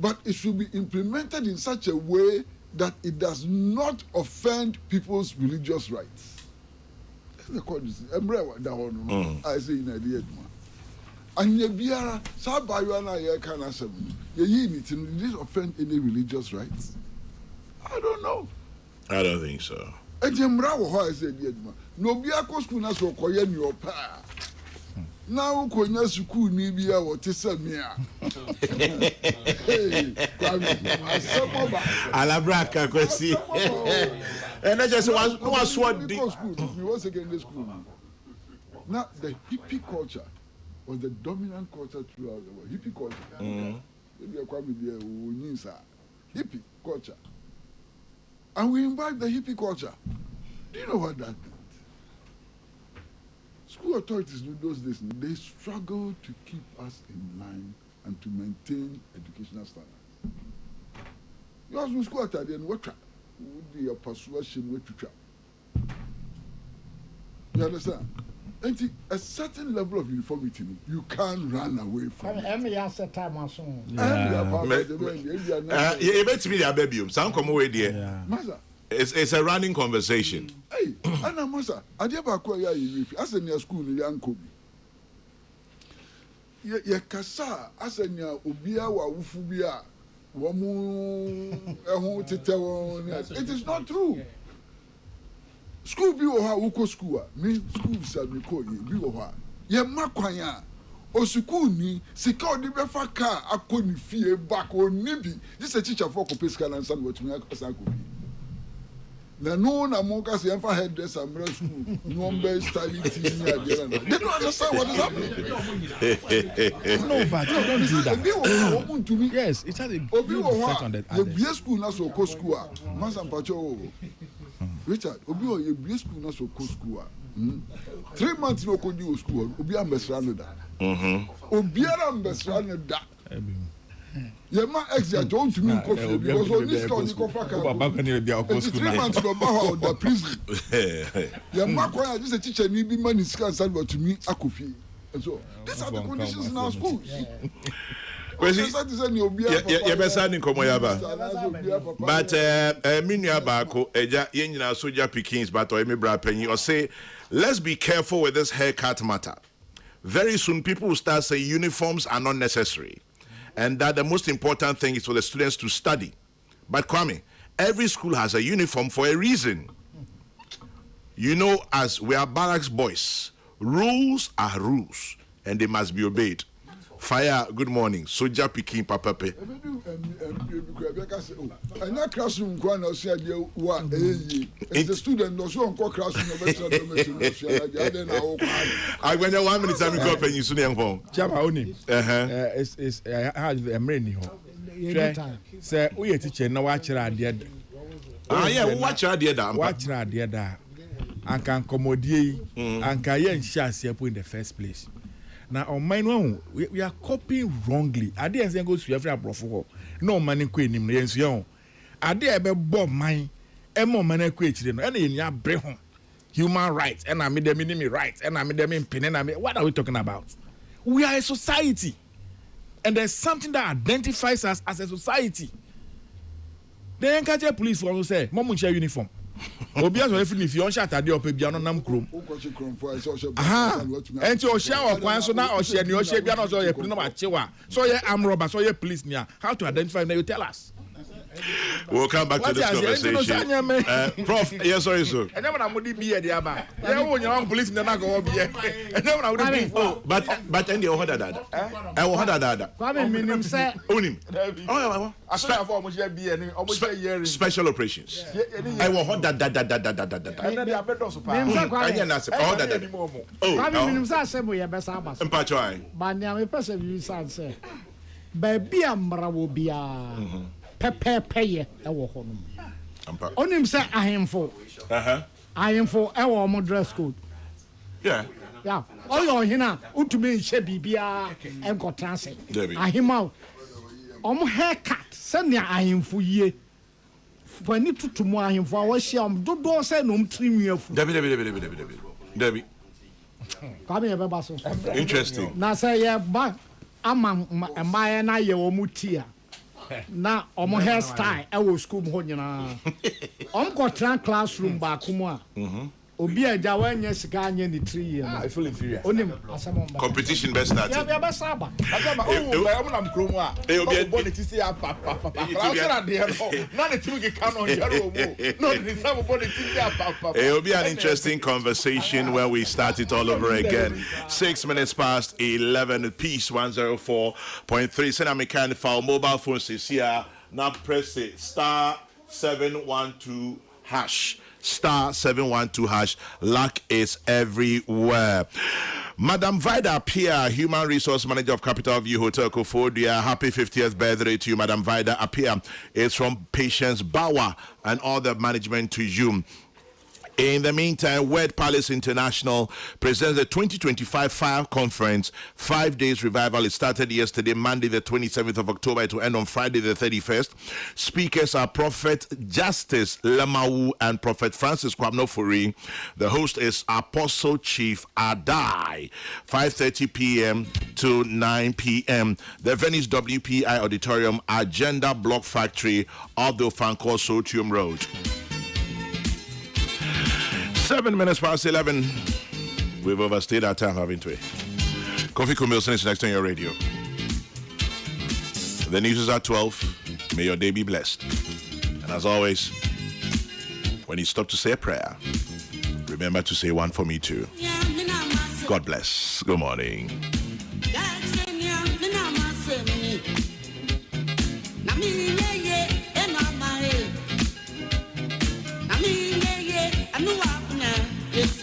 But it should be implemented in such a way that it does not offend people's religious rights. That's the court decision. I say in idea. And Yebiara, Sabayana Yakana Seven, did this offend any religious rights? I don't know. I don't think so. I said, no be a school na so koye ni opa na ko nya school ni bia what is me alabraka kwesi and I just was what the school we was again the school now the hippie culture was the dominant culture throughout the world. Hippie culture maybe kwame there hippie culture, and we imbibe the hippie culture. Do you know what that meant? School authorities in those days, they struggle to keep us in line and to maintain educational standards. You ask me school authority and what would be a persuasion way to trap. You understand? And a certain level of uniformity, you can't run away from it. It's a running conversation. Hey, Anna Masa, I did about quite as a near school in young Kobe. Ye Kasa, as a near Ubia, Ufubia, Wamu, it is not true. School be or Uko school, me school shall be called you. Ye Makwaya, or Sukuni, Siko de Befaka, I couldn't fear back or Nibi. This is a teacher for Pescan and San, which me I the known among us, the ever had this umbrella school, number study team. They don't understand what is happening. No, but you don't do that. Open to me. Yes, it has a good effect on the others. The BS school, not so co school. Masan Pacho. Richard, Obio, your BS school, not so co school. 3 months no could do school. Obia Mesranada. Obia Mesranada. Yema exia don't to me coffee because on this count you can 3 months no baho the prison. Yema kwa this a teacher need be money scan send to me akofi. So these are the conditions in our schools. But Minya Bako, Eja, Yenina Soja Pikins, but or Emibra Penny, or say, let's be careful with this haircut matter. Very soon, people will start saying uniforms are not necessary, and that the most important thing is for the students to study. But Kwame, every school has a uniform for a reason. You know, as we are barracks boys, rules are rules, and they must be obeyed. Fire, good morning. Soja Pikin Papa Pe. And that classroom, it's the student also on classroom. I went 1 minute time go and you soon young phone. Chama only. It's I have a many home. Say, we teacher now watch her dear. Yeah, watch her dear. Watch her dear. And can accommodate and can share in the first place. Now, on my own, we are copying wrongly. I didn't go to every abroad. No money queen in the young. I did ever bomb mine. And more money quitting. And in your brain, human rights. And I made them enemy rights. And I made them in pen. And I mean, what are we talking about? We are a society. And there's something that identifies us as a society. The Enkaja police will say, Mom, share uniform. Obias will if you shot at the upper piano nam chrome. And your shower plans so now or share your shape, you know, your Chewa. So, yeah, I'm Robert, so you're police near. How to identify them, you tell us. We'll come back to this conversation. Prof, yes, sorry, sir. And then I would be at the Abba. There won't your own police in the Nago. And then I would be. But then you order that. I will order that. Kwame say. Onim. Oh, I saw almost almost a year. Special operations. I will order that. And then they are better so far. I didn't ask order that. Oh, Kwame say Sebo ye best abas. Mpatwai. But now me person you say. Baby amra wo bia. Pepe ye ewo honum. Onim say ahemfo. Ahemfo ewo mo dress code. Yeah. Yeah. All your hina utumi nche bibia enko transe. Ahema omo haircut senya ahemfo ye. Fani tutumu ahemfo a wo hia dodo say no mtrimia fu. Debbie. Come here baba so. Interesting. Na say ye ba ama mbaye na ye wo mutia. Na omo hairstyle e wo school ho nyina ko tran classroom ba kuma obi aja wanya sika anya ni 3 years I feel inferior onim asamo ba competition best start ya be saba akama o am kromu a obi body ti say papa classroom dey no na the team get can on yaro mo no the same body ti say papa it will be an interesting conversation where we start it all over again. 6 minutes past 11 piece 104.3 send a mechanic for mobile phones here now press it *712# *712#. Luck is everywhere. Madam Vida Apia, Human Resource Manager of Capital View Hotel Kofodia. Happy 50th birthday to you, Madam Vida Apia. It's from Patience Bawa and all the management to you. In the meantime, Word Palace International presents the 2025 Fire Conference, 5 days revival. It started yesterday, Monday, the 27th of October, to end on Friday, the 31st. Speakers are Prophet Justice Lemau and Prophet Francis Kwamnofori. The host is Apostle Chief Adai, 5:30 p.m. to 9 p.m. The Venice WPI Auditorium, Agenda Block Factory of the Fanco Sotium Road. 7 minutes past 11. We've overstayed our time, haven't we? Kokrokoo Milson is next on your radio. The news is at 12. May your day be blessed. And as always, when you stop to say a prayer, remember to say one for me too. God bless. Good morning. Yes,